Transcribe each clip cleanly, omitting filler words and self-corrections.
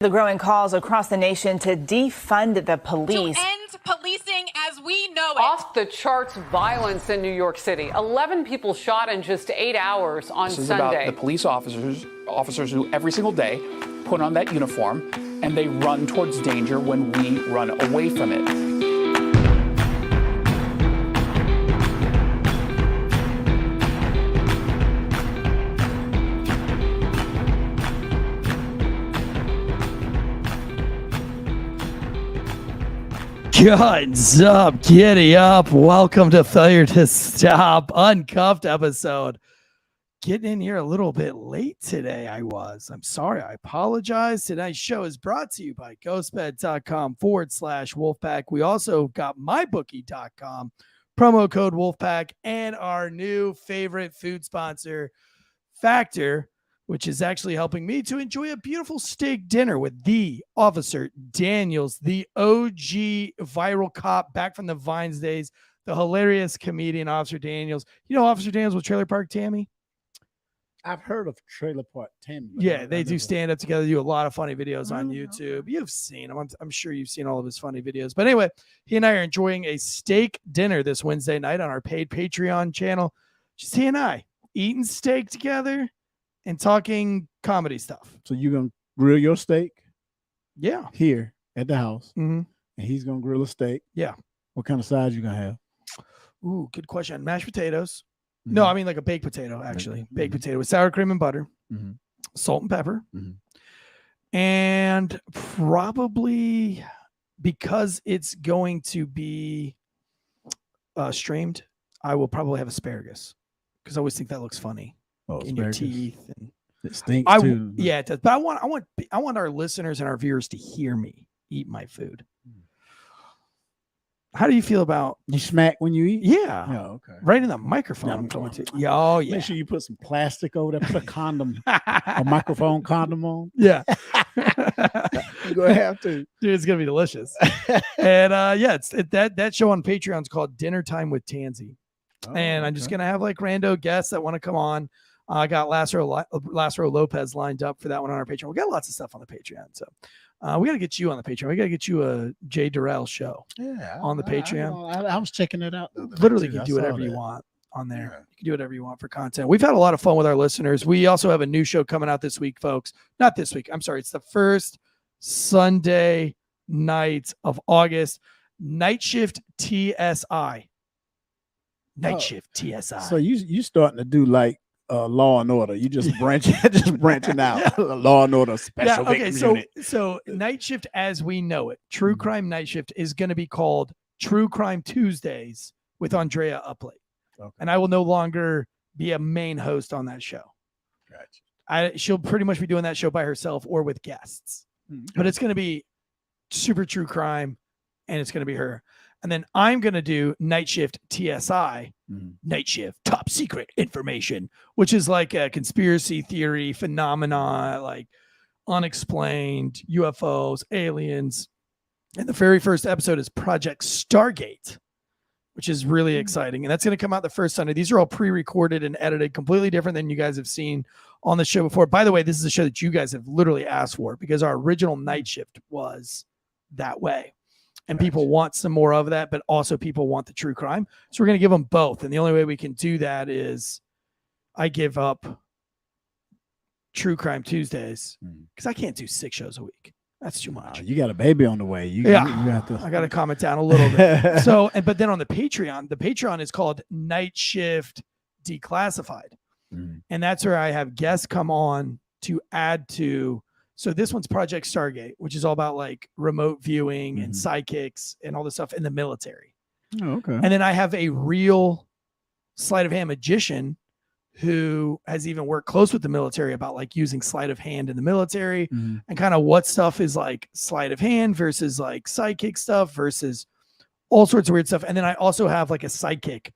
The growing calls across the nation to defund the police. To end policing as we know it. Off the charts violence in New York City. 11 people shot in just 8 hours on Sunday. This is about the police officers who every single day put on that uniform and they run towards danger when we run away from it. Guns up, giddy up. Welcome to Failure to Stop Uncuffed episode. Getting in here a little bit late today. I'm sorry. I apologize. Tonight's show is brought to you by ghostbed.com/Wolfpack. We also got mybookie.com, promo code Wolfpack, and our new favorite food sponsor, Factor, which is actually helping me to enjoy a beautiful steak dinner with the Officer Daniels, the OG viral cop back from the Vines days, the hilarious comedian Officer Daniels. You know Officer Daniels with Trailer Park Tammy? I've heard of Trailer Park Tammy. Yeah, they do stand up together, do a lot of funny videos on YouTube. You've seen them. I'm sure you've seen all of his funny videos. But anyway, he and I are enjoying a steak dinner this Wednesday night on our paid Patreon channel. Just he and I eating steak together and talking comedy stuff. So you're going to grill your steak? Yeah. Here at the house. Mm-hmm. And he's going to grill a steak? Yeah. What kind of size you going to have? Ooh, good question. Mashed potatoes. Mm-hmm. No, I mean like a baked potato, actually. Mm-hmm. Baked potato with sour cream and butter, mm-hmm. salt and pepper. Mm-hmm. And probably because it's going to be streamed, I will probably have asparagus because I always think that looks funny. In your teeth, and it stinks too. Yeah, it does. But I want our listeners and our viewers to hear me eat my food. How do you feel about you smack when you eat? Yeah. Oh, okay. Right in the microphone. I'm going to. Yeah. Oh, yeah. Make sure you put some plastic over there. Put a condom, a microphone condom on. Yeah. You're gonna have to. Dude, it's gonna be delicious. And yeah, that show on Patreon is called Dinner Time with Tansey. Oh, and I'm just gonna have like rando guests that want to come on. I got Lazaro Lopez lined up for that one on our Patreon. We got lots of stuff on the Patreon, so we got to get you on the Patreon. We got to get you a Jay Derrell show. Yeah, on the Patreon. I was checking it out. Literally, you can do whatever you want on there. Yeah. You can do whatever you want for content. We've had a lot of fun with our listeners. We also have a new show coming out this week, folks. Not this week. I'm sorry. It's the first Sunday night of August. Night Shift TSI. Night Shift TSI. So you starting to do like Law and Order. You just branching out. Law and Order special. Yeah, okay, so Night Shift as we know it, True Crime Night Shift is going to be called True Crime Tuesdays with Andrea Upley. Okay. And I will no longer be a main host on that show. Gotcha. She'll pretty much be doing that show by herself or with guests. Okay. But it's going to be super true crime, and it's going to be her. And then I'm going to do Night Shift TSI, Night Shift Top Secret Information, which is like a conspiracy theory phenomena, like unexplained UFOs, aliens. And the very first episode is Project Stargate, which is really exciting. And that's going to come out the first Sunday. These are all pre-recorded and edited, completely different than you guys have seen on the show before. By the way, this is a show that you guys have literally asked for because our original Night Shift was that way. And people want some more of that, but also people want the true crime. So we're going to give them both. And the only way we can do that is I give up True Crime Tuesdays because I can't do 6 shows a week. That's too much. You got a baby on the way. You have to. I got to calm it down a little bit. But then on the Patreon is called Night Shift Declassified. And that's where I have guests come on to add to. So this one's Project Stargate, which is all about like remote viewing and psychics and all this stuff in the military. Oh, okay. And then I have a real sleight of hand magician who has even worked close with the military about like using sleight of hand in the military and kind of what stuff is like sleight of hand versus like psychic stuff versus all sorts of weird stuff. And then I also have like a psychic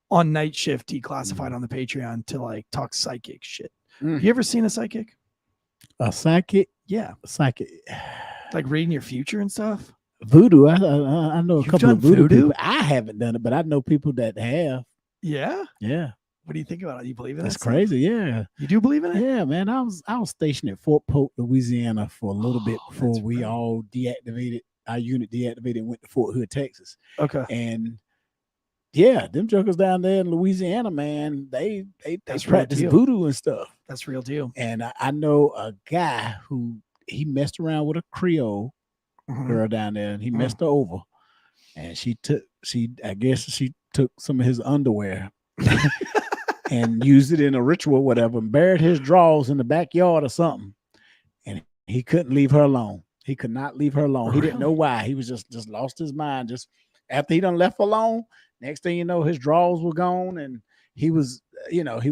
on Night Shift Declassified on the Patreon to like talk psychic shit. Have you ever seen a psychic? A psychic? Yeah. A psychic. Like reading your future and stuff? Voodoo. I know a couple of voodoo people. Voodoo? I haven't done it, but I know people that have. Yeah? Yeah. What do you think about it? You believe in That's that? crazy. Yeah. You do believe in it? Yeah, man. I was stationed at Fort Polk, Louisiana for a little bit before that's we right. all deactivated. Our unit deactivated and went to Fort Hood, Texas. Okay. And yeah, them jokers down there in Louisiana, man, they That's real practice deal. voodoo and stuff. That's real deal. And I know a guy who he messed around with a Creole girl down there, and he messed her over. And I guess she took some of his underwear and used it in a ritual, whatever, and buried his drawers in the backyard or something. And he couldn't leave her alone. He could not leave her alone. He didn't know why. He was just lost his mind. Just after he done left her alone, next thing you know, his drawers were gone, and he was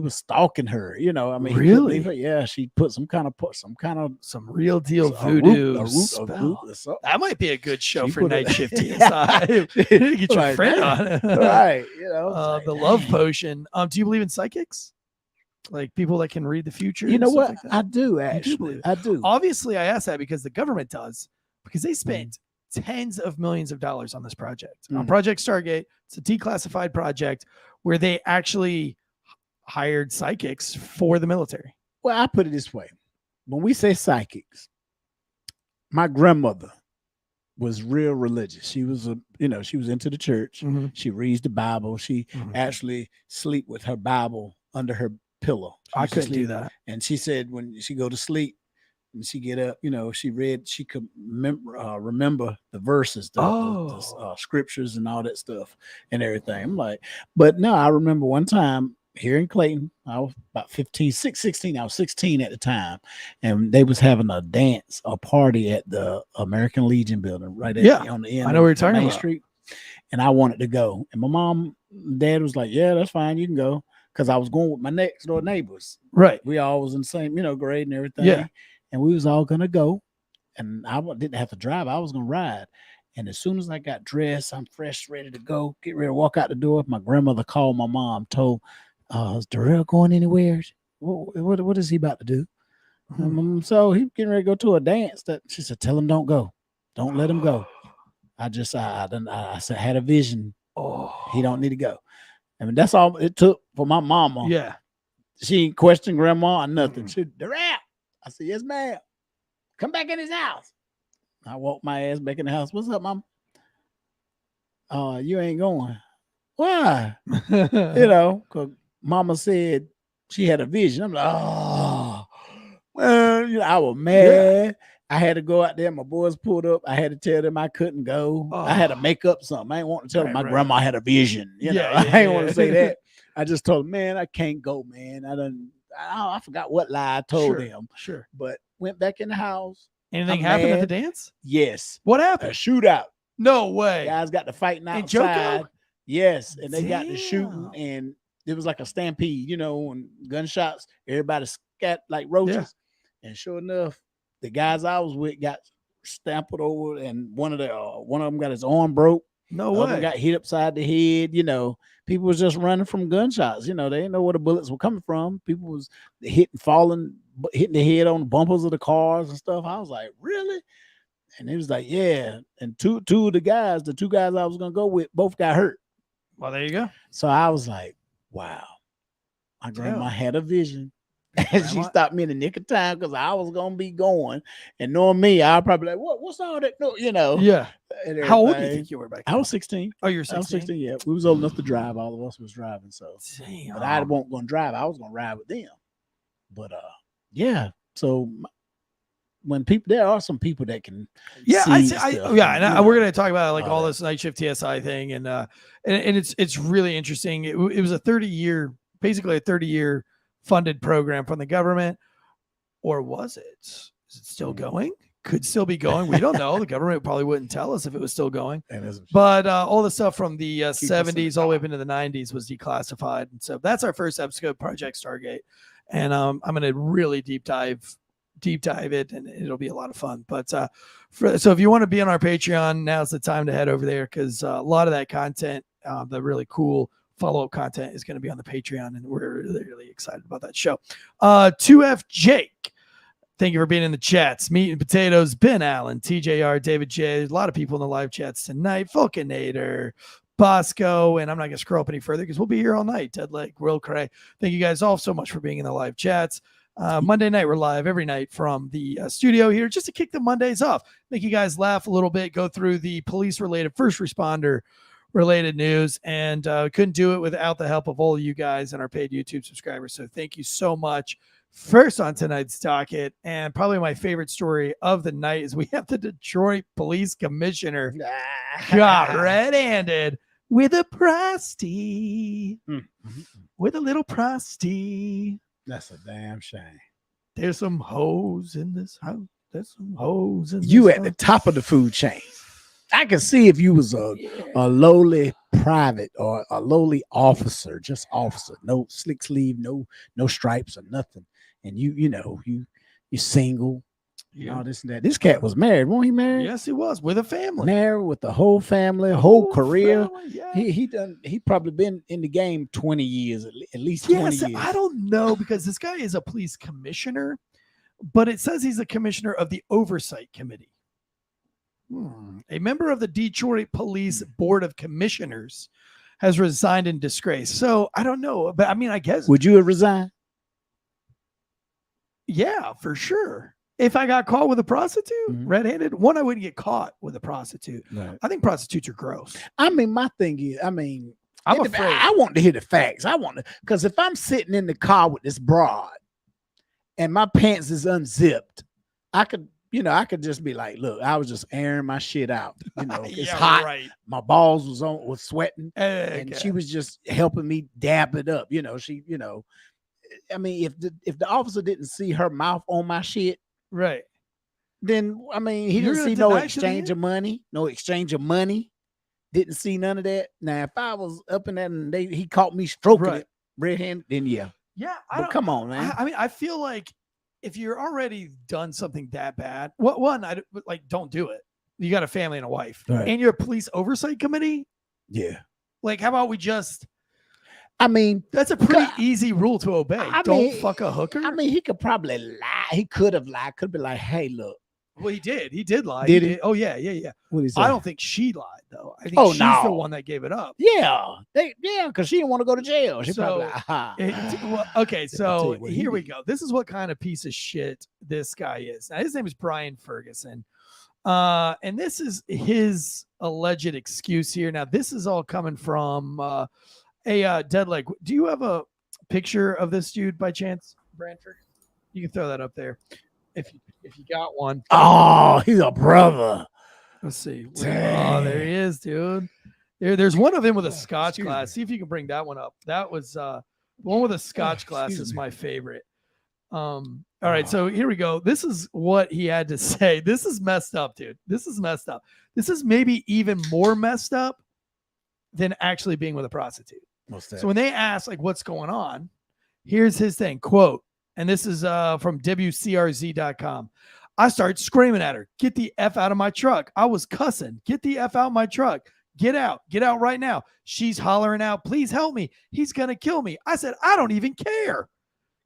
stalking her. I mean, really? Yeah, she put some real deal a voodoo. root. That might be a good show She for put Night it- Shift TSI. Get your Like, friend on it. right? The love potion. Do you believe in psychics? Like people that can read the future? You and know stuff what? like that? I do believe actually. it? I do. Obviously, I asked that because the government does, because they spent tens of millions of dollars on this project. On Project Stargate, it's a declassified project where they actually hired psychics for the military. Well, I put it this way. When we say psychics, my grandmother was real religious. She was she was into the church. She reads the Bible. She actually sleep with her Bible under her pillow. I couldn't do that. And she said when she go to sleep and she get up, she could remember the verses, the scriptures and all that stuff and everything. I'm like, but no, I remember one time here in Clayton, I was about 16. I was 16 at the time, and they was having a party at the American Legion building right on the end. I know what you're of talking Main about. Street, and I wanted to go. And my mom, dad was like, "Yeah, that's fine, you can go," because I was going with my next door neighbors. Right. We all was in the same, grade and everything. Yeah. And we was all gonna go, and I didn't have to drive. I was gonna ride. And as soon as I got dressed, I'm fresh, ready to go, get ready to walk out the door. My grandmother called my mom, told, is Derrell going anywhere? What is he about to do? So he getting ready to go to a dance. That she said, tell him don't go. Don't let him go. I said, had a vision. He don't need to go. I mean, that's all it took for my mama. Yeah. She ain't questioned grandma or nothing. She said, Derrell. I said, yes, ma'am. Come back in his house. I walked my ass back in the house. What's up, mom? You ain't going. Why? Because mama said she had a vision. I'm like, well, I was mad. Yeah. I had to go out there. My boys pulled up. I had to tell them I couldn't go. I had to make up something. I ain't want to tell them my grandma had a vision. I ain't want to say that. I just told them, man, I can't go, man. I forgot what lie I told them. Sure. But went back in the house. Anything happened at the dance? Yes. What happened? A shootout. No way. Guys got to fighting outside. Joko? Yes. And they got to shooting, and it was like a stampede, and gunshots. Everybody scat like roaches. Yeah. And sure enough, the guys I was with got stamped over, and one of them got his arm broke. No way. Got hit upside the head. People was just running from gunshots. They didn't know where the bullets were coming from. People was hitting the head on the bumpers of the cars and stuff. I was like, really? And he was like, yeah. And two of the two guys I was gonna go with, both got hurt. Well, there you go. So I was like, wow, my grandma had a vision. And she stopped me in the nick of time because I was gonna be going. And knowing me, I'll probably like, what's all that? No, Yeah. How old do you think you were back then? I was 16. Oh, you were 16? I was 16, yeah. We was old enough to drive. All of us was driving. So damn. But I wasn't gonna drive. I was gonna ride with them. But yeah. So when there are some people that can we're gonna talk about like all this Night Shift TSI thing, and it's really interesting. It was a 30-year funded program from the government, or was it? Is it still going? Could still be going. We don't know. The government probably wouldn't tell us if it was still going. But all the stuff from the 70s all the way up into the 90s was declassified. And so that's our first episode, Project Stargate. And I'm going to really deep dive it, and it'll be a lot of fun. But so if you want to be on our Patreon, now's the time to head over there, because a lot of that content, the really cool follow-up content, is going to be on the Patreon, and we're really, really excited about that show. 2F Jake, thank you for being in the chats. Meat and Potatoes, Ben Allen, TJR, David J. There's a lot of people in the live chats tonight. Vulcanator, Bosco, and I'm not going to scroll up any further because we'll be here all night. Ted Lake, Will Cray. Thank you guys all so much for being in the live chats. Monday night, we're live every night from the studio here just to kick the Mondays off. Make you guys laugh a little bit, go through the police-related, first responder-related news, and couldn't do it without the help of all of you guys and our paid YouTube subscribers. So thank you so much. First on tonight's docket, and probably my favorite story of the night, is we have the Detroit Police Commissioner got red-handed with a prosty. With a little prosty. That's a damn shame. There's some hoes in this house. There's some hoes in You this at the house. top of the food chain. I can see if you was a lowly private or a lowly officer, just officer, no slick sleeve, no stripes or nothing. And you single, all this and that. This cat was married, wasn't he married? Yes, he was, with a family. Married with the whole family, whole career. Family, yeah. He probably been in the game 20 years, at least 20 Yes, years. I don't know, because this guy is a police commissioner, but it says he's a commissioner of the Oversight Committee. A member of the Detroit Police Board of Commissioners has resigned in disgrace. So I don't know, but I mean, I guess. Would you have resigned? Yeah, for sure. If I got caught with a prostitute, red-handed, one, I wouldn't get caught with a prostitute. Right. I think prostitutes are gross. I mean, my thing is, I'm afraid. I want to hear the facts. Because if I'm sitting in the car with this broad and my pants is unzipped, I could just be like, look, I was just airing my shit out. It's hot. Right. My balls was sweating, and she was just helping me dab it up. I mean, if the officer didn't see her mouth on my shit, right, then I mean, he didn't see no exchange of money, didn't see none of that. Now, if I was up in that and he caught me stroking it red hand, then yeah. But come on, man. I mean, I feel like if you're already done something that bad, don't do it. You got a family and a wife, and you're a police oversight committee. Yeah. Like, how about we just? I mean, that's a pretty easy rule to obey. Don't fuck a hooker. I mean, he could probably lie. He could have lied. Could be like, hey, look. Well, he did. He did lie. Did he? Oh, yeah. What did he say? I don't think she lied, though. I think she's the one that gave it up. Yeah. Because she didn't want to go to jail. She probably okay, so here we go. This is what kind of piece of shit this guy is. Now, his name is Brian Ferguson. And this is his alleged excuse here. Now, this is all coming from Dead Leg. Do you have a picture of this dude by chance, Branford? You can throw that up there if you got one. Oh, he's a brother. Let's see. Dang. Oh, there he is, dude. There's one of him with a Scotch glass. See if you can bring that one up. That was the one with a Scotch glass is my favorite. All right, so here we go. This is what he had to say. This is messed up, dude. This is messed up. This is maybe even more messed up than actually being with a prostitute. What's that? So when they ask, like, what's going on, here's his thing, quote, and this is from WCRZ.com. I started screaming at her, get the F out of my truck. I was cussing, get the F out of my truck. Get out right now. She's hollering out, please help me. He's going to kill me. I said, I don't even care.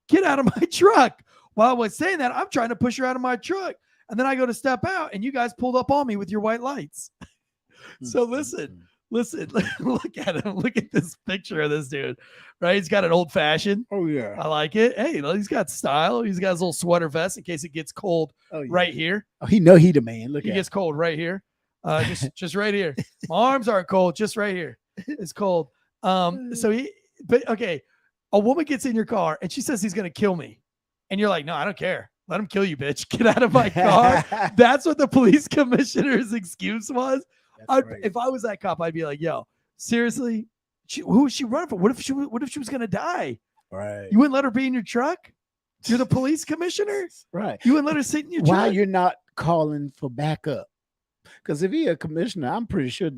Get out of my truck. While I was saying that, I'm trying to push her out of my truck. And then I go to step out and you guys pulled up on me with your white lights. So listen, look at him. Look at this picture of this dude, right? He's got an old fashioned. Oh, yeah. I like it. Hey, he's got style. He's got his little sweater vest in case it gets cold right here. Oh, he the man. Look, he gets cold right here. Just right here. My arms aren't cold. Just right here. It's cold. Okay. A woman gets in your car and she says he's going to kill me. And you're like, no, I don't care. Let him kill you, bitch. Get out of my car. That's what the police commissioner's excuse was. If I was that cop, I'd be like, yo, seriously, who is she running for? What if she was going to die? Right. You wouldn't let her be in your truck? You're the police commissioner? Right. You wouldn't let her sit in your truck? Why you're not calling for backup? Because if you're a commissioner, I'm pretty sure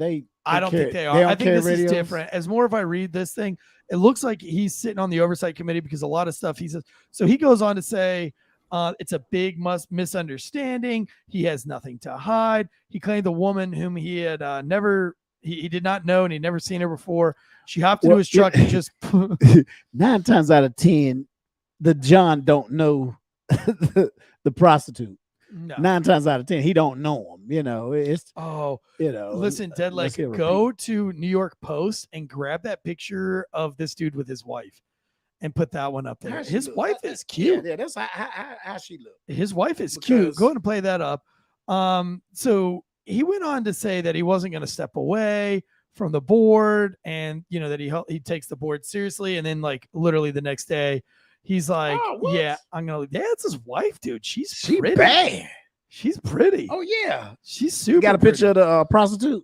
I don't think they are. I think this is different. As more if I read this thing, it looks like he's sitting on the oversight committee because a lot of stuff he says. So he goes on to say, it's a big misunderstanding. He has nothing to hide. He claimed the woman whom he had he did not know and he'd never seen her before. She hopped into his truck and just 9 times out of 10, the John don't know the prostitute. No. 9 times out of 10, he don't know him. You know, it's listen, Dead let's hear Leg, a go to New York Post and grab that picture of this dude with his wife and put that one up there. How she His look? wife is cute. Yeah, that's how she look. His wife is cute. Because- Go ahead and play that up. So he went on to say that he wasn't going to step away from the board, and you know that he takes the board seriously. And then like literally the next day, he's like, what? "Yeah, I'm gonna." Yeah, it's his wife, dude. She pretty. bad. She's pretty. Oh yeah, She's super. you got a picture of the prostitute.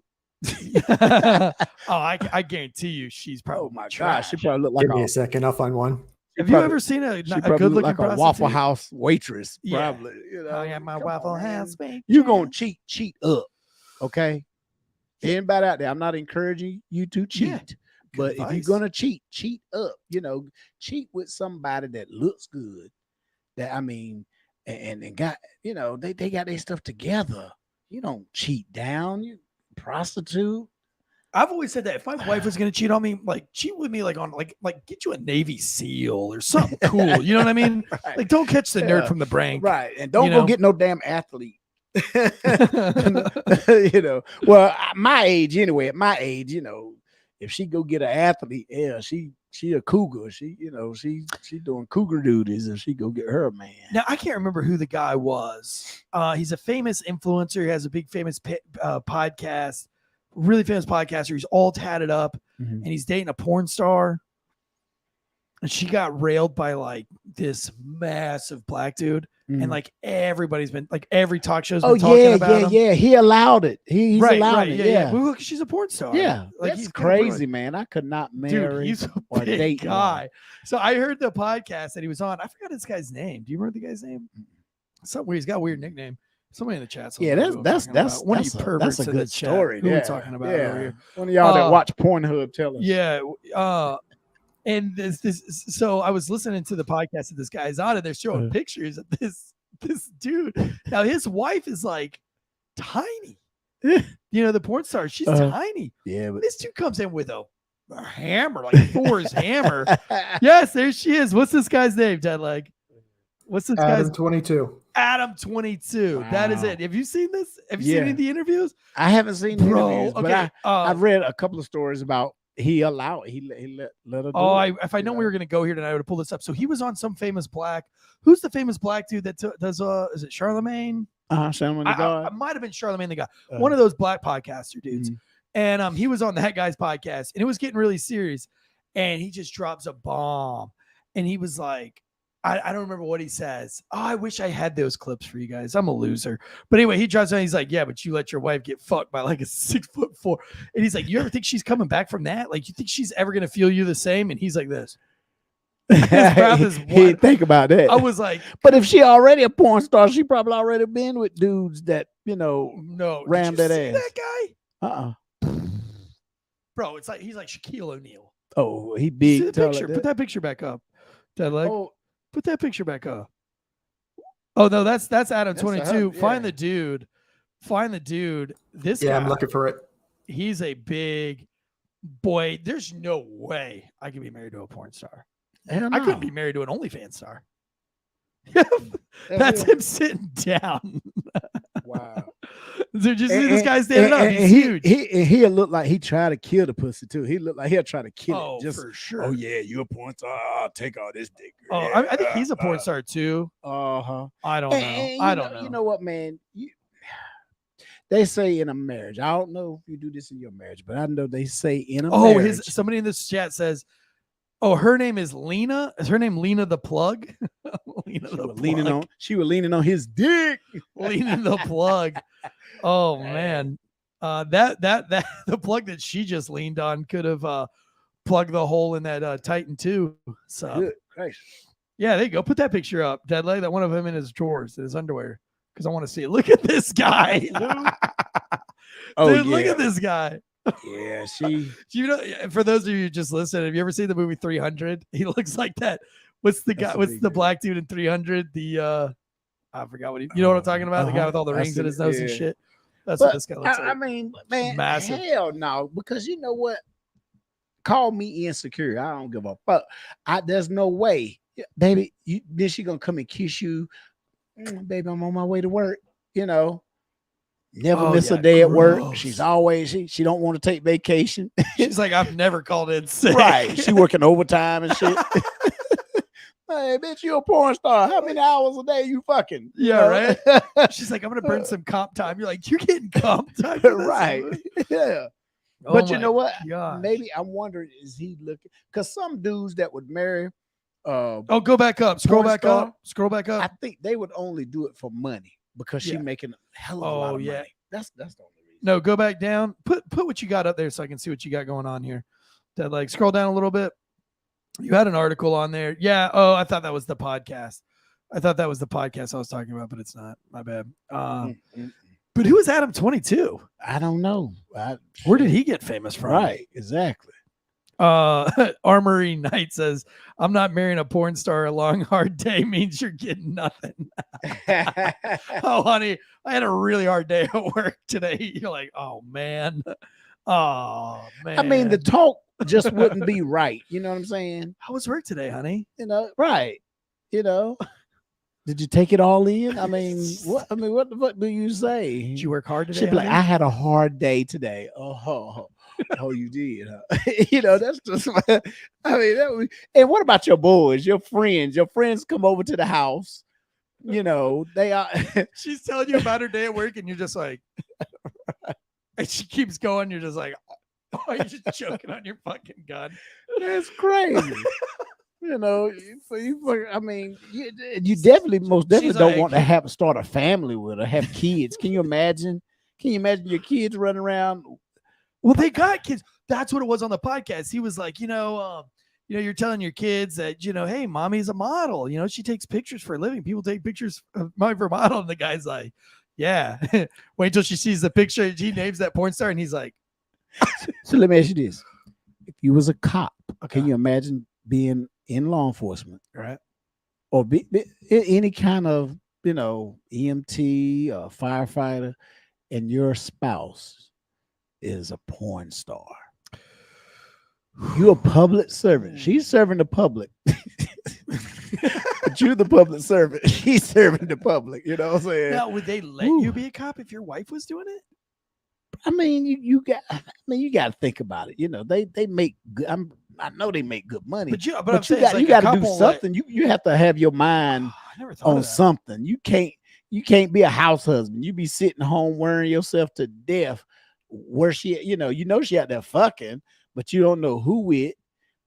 I guarantee you, she's probably. Oh my trash. gosh, she probably look like Give me a second. I'll find one. Have you ever seen a She good probably look looking like a prostitute? Waffle House waitress. Yeah. Probably. You know, I got my come Waffle on, man. House. You gonna cheat up, okay? Anybody out there? I'm not encouraging you to cheat, Yeah. but if you're advice. gonna cheat up. You know, cheat with somebody that looks good. That I mean, and got they got their stuff together. You don't cheat down. You prostitute. I've always said that if my wife was going to cheat on me, like cheat with me, like on like get you a Navy SEAL or something cool. You know what I mean? Right. Like don't catch the nerd Yeah. from the brain. Right, and don't You go know? get no damn athlete. You know, well, at my age anyway. At my age, you know, if she go get an athlete, yeah, she a cougar. She doing cougar duties if she go get her a man. Now I can't remember who the guy was. He's a famous influencer. He has a big famous podcast, really famous podcaster. He's all tatted up, and he's dating a porn star. And she got railed by like this massive black dude. And like everybody's been like every talk show's been talking about him. yeah. He allowed it. He's allowed it. Yeah. Well, look, she's a porn star. Yeah, like that's he's kinda porn- crazy, man. I could not Dude, marry he's a or big date guy. So I heard the podcast that he was on. I forgot this guy's name. Do you remember the guy's name? Somewhere he's got a weird nickname. Somebody in the chat. Yeah, that's one of you that's perverts a in the good chat. story. Who yeah. we talking about Yeah. over here? One of y'all that watch Pornhub, tell us. Yeah. And this so I was listening to the podcast that this guy's on, and they're showing pictures of this dude. Now his wife is like tiny. You know, the porn star, she's tiny. Yeah, but This dude comes in with a hammer, like Thor's hammer. Yes, there she is. What's this guy's name, Deadleg? What's this Adam guy's 22. Adam 22. That is Wow. it. Have you seen this? Have you seen any of the interviews? I haven't seen the Bro, interviews, but okay. I've read a couple of stories about he let her do it. If I know we were gonna go here tonight, I would have pulled this up. So he was on some famous black. Who's the famous black dude that does? Is it Charlemagne? Charlemagne the God. I might have been Charlemagne the guy. One of those black podcaster dudes. And he was on that guy's podcast, and it was getting really serious. And he just drops a bomb, and he was like, I don't remember what he says. Oh, I wish I had those clips for you guys. I'm a loser. But anyway, he drops on. He's like, yeah, but you let your wife get fucked by like a 6'4", and he's like, you ever think she's coming back from that? Like, you think she's ever gonna feel you the same? And he's like this. His mouth is He wide. think about that. I was like, but if she already a porn star, she probably already been with dudes that no, ram did you that see ass. that guy, bro. It's like he's like Shaquille O'Neal. Oh, he See big. the tall picture. like Put that picture back up. Deadleg. Oh, Put that picture back up. Oh no, that's Adam That's 22. yeah. Find the dude. Find the dude. This Yeah, guy. I'm looking for it. He's a big boy. There's no way I could be married to a porn star. hell I no. couldn't be married to an OnlyFans star. That's That's it. him sitting down. Wow. Did you see this guy standing up? He's he, huge. He'll look like he tried to kill the pussy too. He look like he'll try to kill Oh, it. Just for sure. oh yeah, you a porn star. I'll take all this dick. Oh, I think he's a porn star too. Uh-huh. I don't know. I don't know. You know what, man? They say in a marriage. I don't know if you do this in your marriage, but I know they say in a marriage. Somebody in this chat says, "Oh, her name is Lena. Is her name Lena the Plug?" Lena She was leaning on his dick. Lena the Plug. Oh man, that the plug that she just leaned on could have plugged the hole in that Titan 2. So Good gracious. yeah, there you go. Put that picture up, Deadleg. That one of him in his drawers, in his underwear, because I want to see it. Look at this guy. Oh, Dude, look yeah. at this guy. Yeah, she. You know, for those of you who just listened, have you ever seen the movie 300? He looks like that. What's the guy? That's a What's big the dude. black dude in 300? I forgot what you know what I'm talking about? The guy with all the I rings see in his it, nose and yeah. shit. That's But, what this guy looks like. I mean, man, Massive. hell no, because you know what? Call me insecure. I don't give a fuck. There's no way, baby. Then she gonna come and kiss you, baby. I'm on my way to work. You know, Never miss a day at work. gross. She's always she don't want to take vacation. She's like, I've never called in sick. Right. She working overtime and shit. Hey, bitch, you a porn star. How many hours a day you fucking? Yeah, right. She's like, I'm gonna burn some comp time. You're like, you're getting comp time, for this? Right. Yeah. Oh But you my know what? gosh. Maybe I'm wondering, is he looking? Because some dudes that would marry, Oh, go back up. Scroll porn back star, up. Scroll back up. I think they would only do it for money because she Yeah. making a hell of a lot of yeah. money. That's the only reason. No, go back down. Put what you got up there so I can see what you got going on here. That like scroll down a little bit. You had an article on there. Yeah. Oh, I thought that was the podcast. I thought that was the podcast I was talking about, but it's not. My bad. But who is Adam 22? I don't know. Where did he get famous from? Right. Exactly. Armory Knight says, I'm not marrying a porn star. A long, hard day means you're getting nothing. Oh, honey, I had a really hard day at work today. You're like, oh, man. Oh, man. I mean, the talk just wouldn't be right. You know what I'm saying? How was work today, honey? You know, right. You know, did you take it all in? I mean, what the fuck do you say? Did you work hard today? She'd be like, honey? I had a hard day today. Oh, you did. Huh? You know, that's just, I mean, and what about your boys, your friends? Your friends come over to the house. You know, they are. She's telling you about her day at work, and you're just like, and she keeps going. You're just like, oh, you're just choking on your fucking gun. That's crazy. You know, I mean, you definitely, most definitely don't want to start a family with her, have kids. Can you imagine? Can you imagine your kids running around? Well, they got kids. That's what it was on the podcast. He was like, you're telling your kids that, hey, mommy's a model. You know, she takes pictures for a living. People take pictures of mommy for a model. And the guy's like, yeah. Wait until she sees the picture. He names that porn star. And he's like, so let me ask you this. If you was a cop, can you imagine being in law enforcement? Right. Or be any kind of, EMT or firefighter, and your spouse is a porn star. You're a public servant. She's serving the public. But you're the public servant. She's serving the public. You know what I'm saying? Now, would they let you be a cop if your wife was doing it? I mean, you got to think about it. You know, they make good. I know they make good money, but you got to do something. You have to have your mind on something. You can't be a house husband. You be sitting home wearing yourself to death. Where she, she out there fucking, but you don't know who with.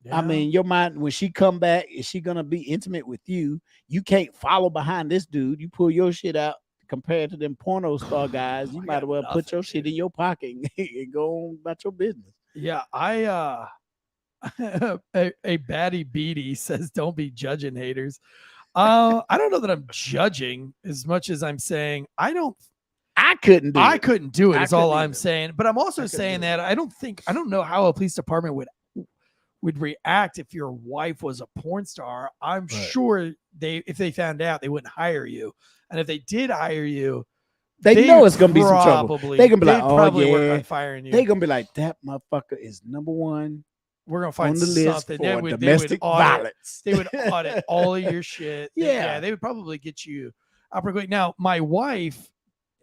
Yeah. I mean, your mind, when she come back, is she gonna be intimate with you? You can't follow behind this dude. You pull your shit out compared to them porno star guys. You might as well put your shit in your pocket and go on about your business. Yeah, a baddie beady says, "Don't be judging haters." I don't know that I'm judging as much as I'm saying I couldn't do it. Is all I'm saying. But I'm also saying that I don't know how a police department would react if your wife was a porn star. I'm sure if they found out, they wouldn't hire you. And if they did hire you, they know it's gonna be some trouble. They're gonna be like, work on firing you. They're gonna be like, that motherfucker is number one. We're gonna find on the list something. for domestic violence. They would audit all of your shit. Yeah, they would probably get you out pretty quick. Now, my wife,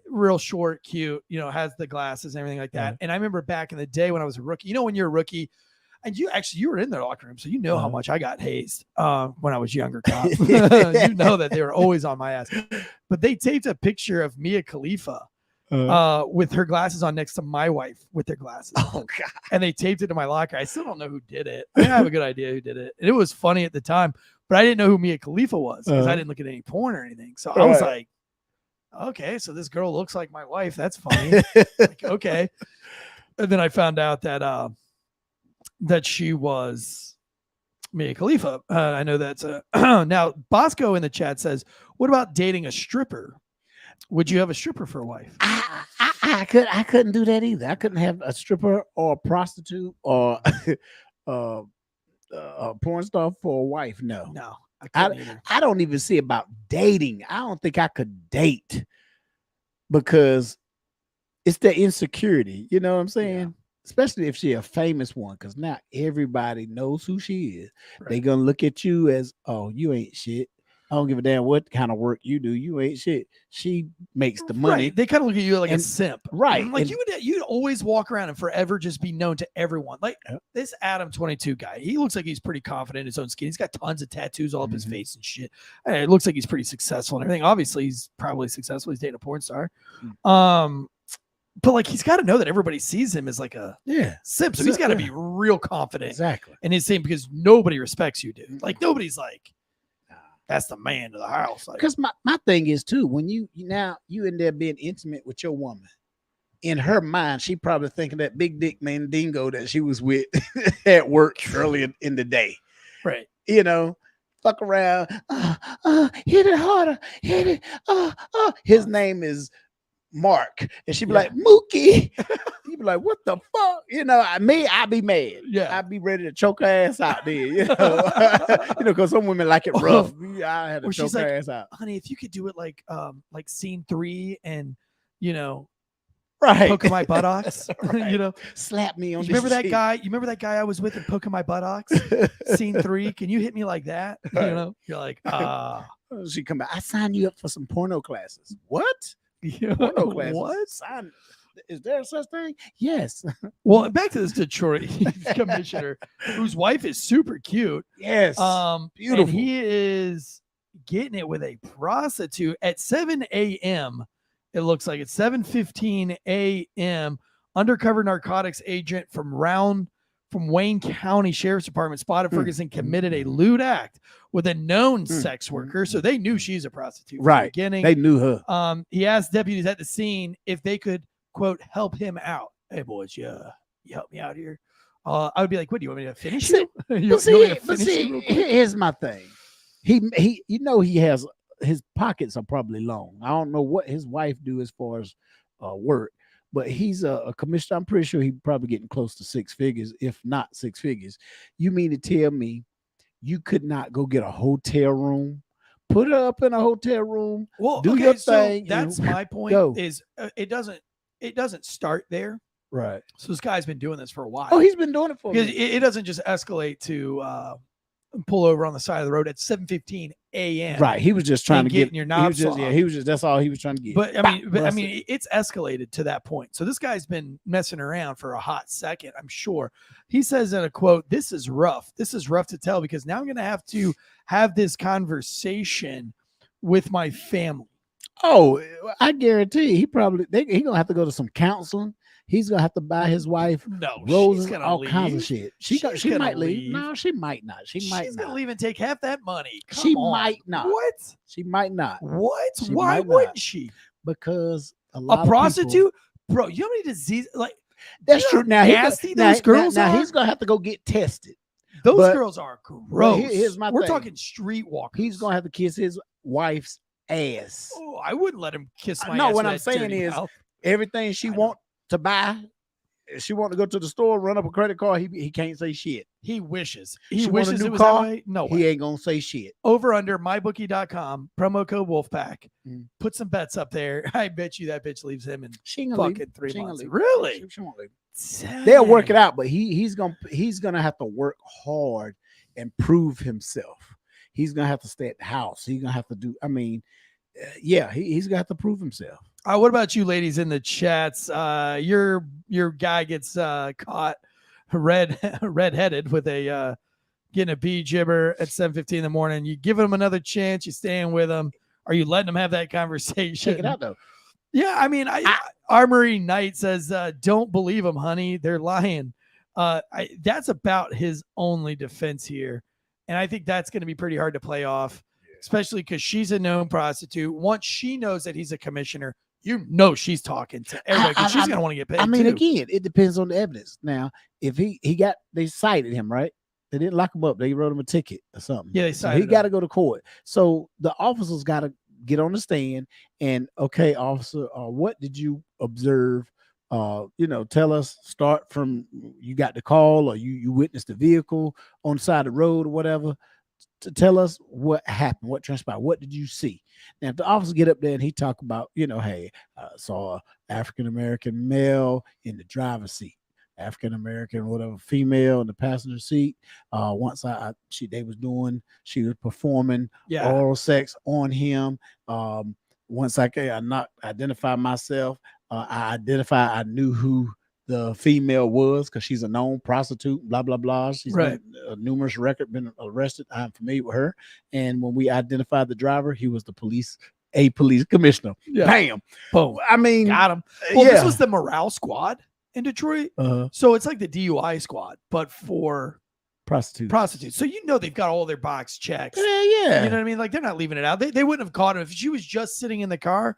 real short, cute, has the glasses and everything like that. And I remember back in the day when I was a rookie, when you're a rookie, and you were in their locker room, so you know how much I got hazed when I was younger. Cop. You know that they were always on my ass. But they taped a picture of Mia Khalifa with her glasses on next to my wife with their glasses. Oh God! And they taped it to my locker. I still don't know who did it. I have a good idea who did it. And it was funny at the time, but I didn't know who Mia Khalifa was because I didn't look at any porn or anything. So I was like, okay, so this girl looks like my wife. That's funny. Like, okay. And then I found out that she was Mia Khalifa. I know that's now Bosco in the chat says, what about dating a stripper? Would you have a stripper for a wife? I couldn't do that either. I couldn't have a stripper or a prostitute or a porn star for a wife. No. I don't even see about dating. I don't think I could date because it's the insecurity. You know what I'm saying? Yeah. Especially if she's a famous one, because now everybody knows who she is. Right. They're gonna look at you as, oh, you ain't shit. I don't give a damn what kind of work you do. You ain't shit. She makes the money. Right. They kind of look at you like a And- simp. right. Like And- you'd always walk around and forever just be known to everyone. Like this Adam 22 guy, he looks like he's pretty confident in his own skin. He's got tons of tattoos all up his face and shit. And it looks like he's pretty successful and everything. Obviously, he's probably successful. He's dating a porn star. But like he's got to know that everybody sees him as like a simp. So he's got to be real confident Exactly. in his thing because nobody respects you, dude. Like nobody's like, that's the man of the house. Like, Because my thing is too, when you in there being intimate with your woman, in her mind, she probably thinking that big dick man dingo that she was with at work early in the day. right. You know, fuck around, hit it harder, hit it. His name is Mark, and she'd be like, Mookie. You'd be like, what the fuck? You know, I'd be mad. Yeah. I'd be ready to choke her ass out there. You know, because some women like it rough. I had to Or choke she's her like, ass out. honey, if you could do it like scene 3 and you know, Right. poking my buttocks, Right. you know. Slap me on You the remember that cheek. guy? You remember that guy I was with and poking my buttocks? Scene 3. Can you hit me like that? You Right. know, you're like, She come back. I signed you up for some porno classes. What? yeah, Porno classes? what? Sign. Is there such thing? Yes. Well, back to this Detroit commissioner whose wife is super cute. Yes. Beautiful. And he is getting it with a prostitute at 7 a.m. It looks like it's 7:15 a.m. Undercover narcotics agent from Wayne County Sheriff's Department spotted Ferguson committed a lewd act with a known sex worker. So they knew she's a prostitute from the Right. beginning. They knew her. He asked deputies at the scene if they could, quote, help him out. Hey, boys, you help me out here. I would be like, what do you want me to finish you? You But want me to see, finish you real quick? here's my thing. He, you know, he has his pockets are probably long. I don't know what his wife do as far as work, but he's a commissioner. I'm pretty sure he's probably getting close to 6 figures, if not 6 figures. You mean to tell me you could not go get a hotel room, put her up in a hotel room, Well, do okay, your so thing? that's my point. go. Is it doesn't start there. Right. So this guy's been doing this for a while. Oh, he's been doing it for because me. it doesn't just escalate to pull over on the side of the road at 7:15 a.m. Right. He was just trying and to get getting your knobs off. he was just that's all he was trying to get. But I Bust mean, it's escalated to that point. So this guy's been messing around for a hot second, I'm sure. He says in a quote, "This is rough. This is rough to tell because now I'm going to have this conversation with my family." Oh, I guarantee he gonna have to go to some counseling. He's gonna have to buy his wife No, roses, she's gonna all leave. kinds of shit. She She's she gonna might leave. leave. No, she might not. She might She's not. gonna leave and take half that money. Come She on. might not. What? She might not What? She Why might wouldn't not. she? because a lot A of prostitute, people- bro? You know how many diseases? Like That's you true. know Now he nasty now, those girls now are? he's gonna have to go get tested. Those but- girls are gross. here's my We're thing. talking streetwalkers. He's gonna have to kiss his wife's ass. Oh, I wouldn't let him kiss my No, ass what with I'm that saying dirty is- mouth. Everything she I know. want to buy, if she want to go to the store, run up a credit card. He can't say shit. He wishes. She He want a wishes new it was car? that way. No He way. ain't gonna say shit. Over under mybookie.com, promo code Wolfpack. Mm. Put some bets up there. I bet you that bitch leaves him in She ain't gonna fucking leave. 3 She ain't months. gonna leave. Really? She won't leave. They'll work it out, but he's gonna have to work hard and prove himself. He's gonna have to stay at the house. He's gonna have to do. I mean, yeah, he's gonna have to prove himself. What about you ladies in the chats? Your guy gets caught red-headed with a getting a bee jibber at 7:15 in the morning. You give him another chance. You staying with him. Are you letting him have that conversation? Check it out though. Yeah, I mean, Armory Knight says, "Don't believe him, honey. They're lying." That's about his only defense here, and I think that's going to be pretty hard to play off, especially because she's a known prostitute. Once she knows that he's a commissioner, you know she's talking to everybody. 'Cause she's going to want to get paid. I mean, too. again, it depends on the evidence. Now, if they cited him, right? They didn't lock him up. They wrote him a ticket or something. Yeah, they So cited he him. got to go to court. So the officers got to get on the stand and, okay, officer, what did you observe? Tell us, start from you got the call or you witnessed the vehicle on the side of the road or whatever. To tell us what happened, what transpired, what did you see? Now, if the officer get up there and he talk about, hey, I saw an African-American male in the driver's seat. African American, whatever, female in the passenger seat. Once she was performing oral sex on him. Once I identify myself, I knew who the female was because she's a known prostitute, blah, blah, blah. She's been numerous record, been arrested. I'm familiar with her. And when we identified the driver, he was a police commissioner. Bam. Boom. I mean, got him. Well, this was the morale squad in Detroit. So it's like the DUI squad, but for prostitutes. So they've got all their box checks. Yeah. You know what I mean? Like they're not leaving it out. They wouldn't have caught him if she was just sitting in the car.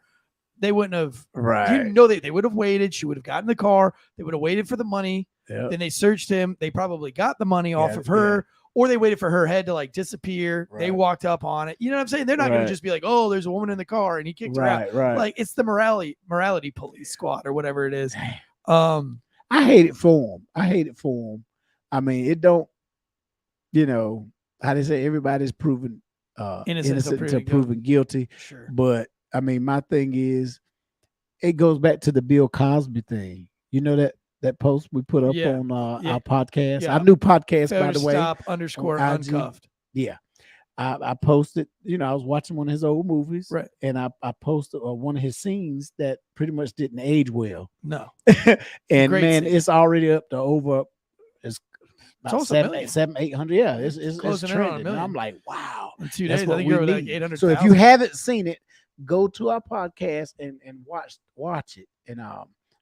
They wouldn't have. Right. They would have waited. She would have gotten in the car. They would have waited for the money. Then they searched him. They probably got the money off of her, or they waited for her head to like disappear. Right. They walked up on it. You know what I'm saying? They're not going to just be like, oh, there's a woman in the car and he kicked her out. Right. Like it's the morality police squad or whatever it is. I hate it for them. I mean, it don't, how they say everybody's proven innocent to proven guilty. Sure. But I mean, my thing is, it goes back to the Bill Cosby thing. You know that post we put up on our podcast, our new podcast, by the way. Stop _Uncuffed. Yeah, I posted. I was watching one of his old movies, right? And I posted one of his scenes that pretty much didn't age well. No, and man, it's already up to over. It's about 800. Yeah, it's trending. And I'm like, wow. In 2 days, I think you're like 800. So if you haven't seen it, go to our podcast and watch it and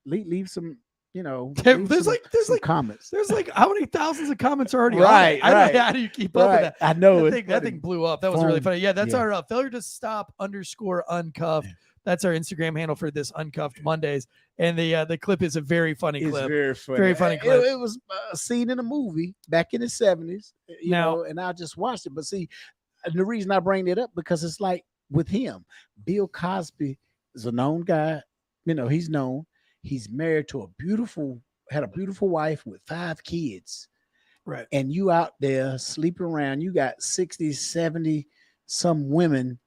leave some there's like comments. There's like how many thousands of comments are already right. I don't know how do you keep up with that? I know that thing blew up. That was really funny. Yeah, that's our failure to stop _uncuffed. Yeah. That's our Instagram handle for this Uncuffed Mondays. And the clip is a very funny clip. Very funny clip. It was a scene in a movie back in the 70s, and I just watched it. But see, the reason I bring it up because it's like with him, Bill Cosby is a known guy. He's known. He's married to had a beautiful wife with 5 kids. Right. And you out there sleeping around, you got 60, 70 some women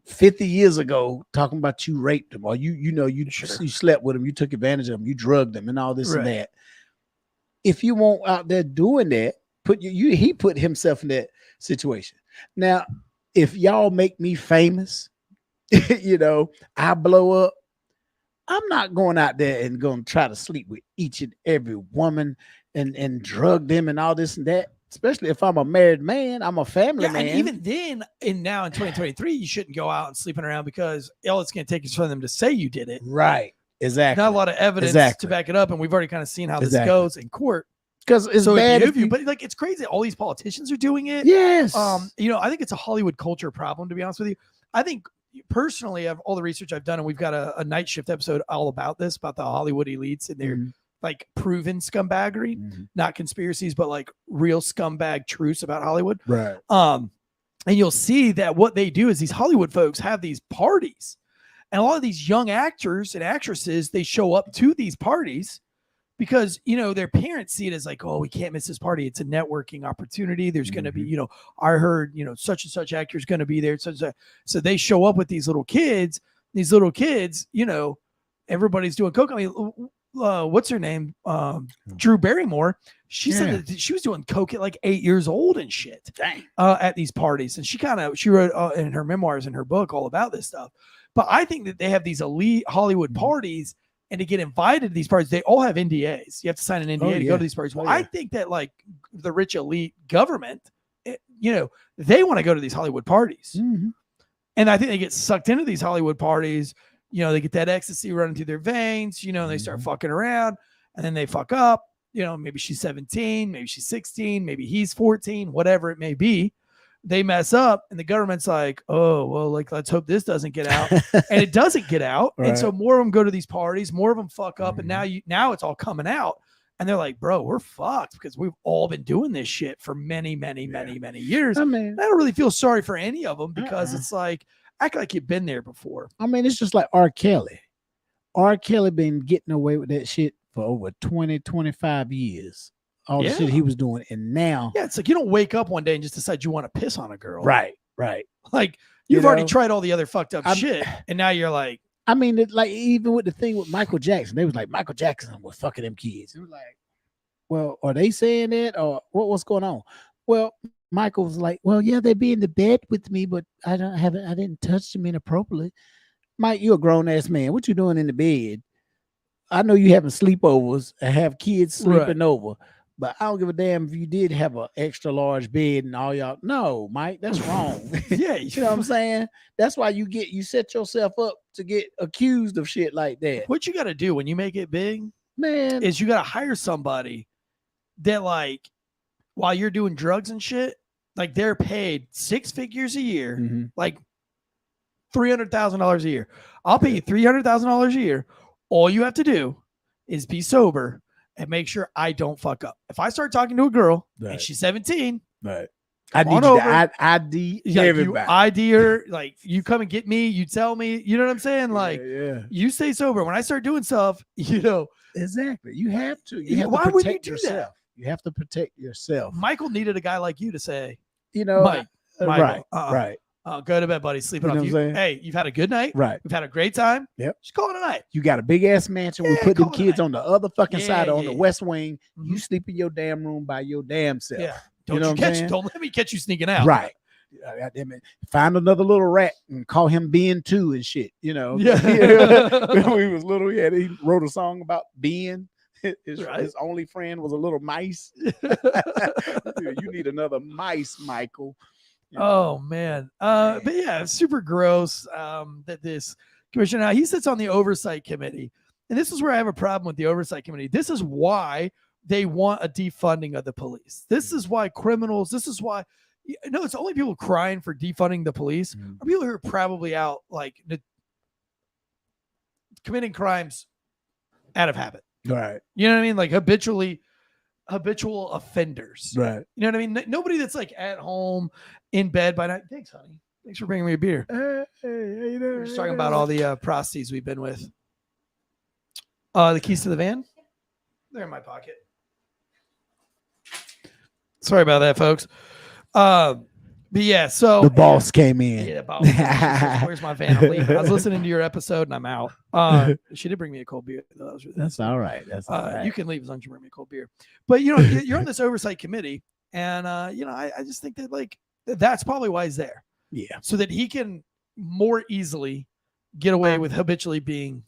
50 years ago talking about you raped them or you slept with them, you took advantage of them, you drugged them and all this and that. If you won't out there doing that, he put himself in that situation. Now, if y'all make me famous, I blow up, I'm not going out there and going to try to sleep with each and every woman and drug them and all this and that. Especially if I'm a married man, I'm a family man. And even then, now in 2023, you shouldn't go out and sleeping around because all it's going to take is for them to say you did it. Right. Exactly. Not a lot of evidence to back it up. And we've already kind of seen how this goes in court. Because it's bad but like it's crazy. All these politicians are doing it. Yes. I think it's a Hollywood culture problem, to be honest with you. I think personally, of all the research I've done, and we've got a night shift episode all about this, about the Hollywood elites and their like proven scumbaggery, not conspiracies, but like real scumbag truths about Hollywood. Right. And you'll see that what they do is these Hollywood folks have these parties, and a lot of these young actors and actresses, they show up to these parties because, their parents see it as like, oh, we can't miss this party. It's a networking opportunity. There's going to be, I heard, such and such actor is going to be there. So they show up with these little kids. These little kids, everybody's doing coke. I mean, what's her name? Drew Barrymore. She said that she was doing coke at like 8 years old and shit. Dang. At these parties. And she wrote in her memoirs in her book all about this stuff. But I think that they have these elite Hollywood parties, and to get invited to these parties, they all have NDAs. You have to sign an NDA to go to these parties. Well, I think that like the rich elite government, they want to go to these Hollywood parties. And I think they get sucked into these Hollywood parties. They get that ecstasy running through their veins, and they start fucking around, and then they fuck up. Maybe she's 17, maybe she's 16, maybe he's 14, whatever it may be. They mess up, and the government's like, oh, well, like, let's hope this doesn't get out. And it doesn't get out. Right. And so more of them go to these parties, more of them fuck up. And now it's all coming out. And they're like, bro, we're fucked because we've all been doing this shit for many, many, many, many years. I don't really feel sorry for any of them because it's like, act like you've been there before. I mean, it's just like R. Kelly. R. Kelly been getting away with that shit for over 20, 25 years. All the shit he was doing. And now. Yeah, it's like you don't wake up one day and just decide you want to piss on a girl. Right. Like you've already tried all the other fucked up shit. And now you're like. I mean, like even with the thing with Michael Jackson, they was like, Michael Jackson was fucking them kids. It was like, well, are they saying that or what's going on? Well, Michael was like, well, yeah, they be in the bed with me, but I didn't touch them inappropriately. Mike, you're a grown ass man. What you doing in the bed? I know you having sleepovers and have kids sleeping over, but I don't give a damn if you did have an extra large bed and all y'all. No, Mike, that's wrong. Yeah, you know what I'm saying? That's why you set yourself up to get accused of shit like that. What you got to do when you make it big, man, is you got to hire somebody that, like, while you're doing drugs and shit, like, they're paid 6 figures a year, like $300,000 a year. I'll pay you $300,000 a year. All you have to do is be sober and make sure I don't fuck up. If I start talking to a girl and she's 17, I need you to ID everybody. You ID her, like, you come and get me, you tell me, you know what I'm saying? Like, you stay sober. When I start doing stuff, you know. Exactly. You have to. Why would you do yourself. that? You have to protect yourself. Michael needed a guy like you to say, you know, Mike, right. Go to bed, buddy. Sleep it off. Hey, you've had a good night. Right. We've had a great time. Yep. Just call it a night. You got a big ass mansion. We put them kids on the other fucking side, on the west wing. You sleep in your damn room by your damn self. Yeah. Don't let me catch you sneaking out. Right. Find another little rat and call him Ben 2 and shit. You know. Yeah. When we was little, he wrote a song about Ben. His only friend was a little mice. Dude, you need another mice, Michael. Oh man. But yeah, it's super gross that this commissioner, now he sits on the oversight committee, and this is where I have a problem with the oversight committee. This is why they want a defunding of the police. This is why criminals, this is why, it's only people crying for defunding the police are people who are probably out, like, committing crimes out of habit. Right. You know what I mean? Like habitual offenders. Right. You know what I mean? Nobody that's, like, at home in bed by night. Thanks, honey. Thanks for bringing me a beer. Hey, you know, We're just talking about all the prostitutes we've been with. The keys to the van? They're in my pocket. Sorry about that, folks. But yeah, so the boss came in. Yeah, boss. Where's my van? I'm leaving. I was listening to your episode and I'm out. She did bring me a cold beer. That's all right. That's all right. You can leave as long as you bring me a cold beer. But you're on this oversight committee, and I just think that, like, that's probably why he's there. Yeah. So that he can more easily get away with habitually being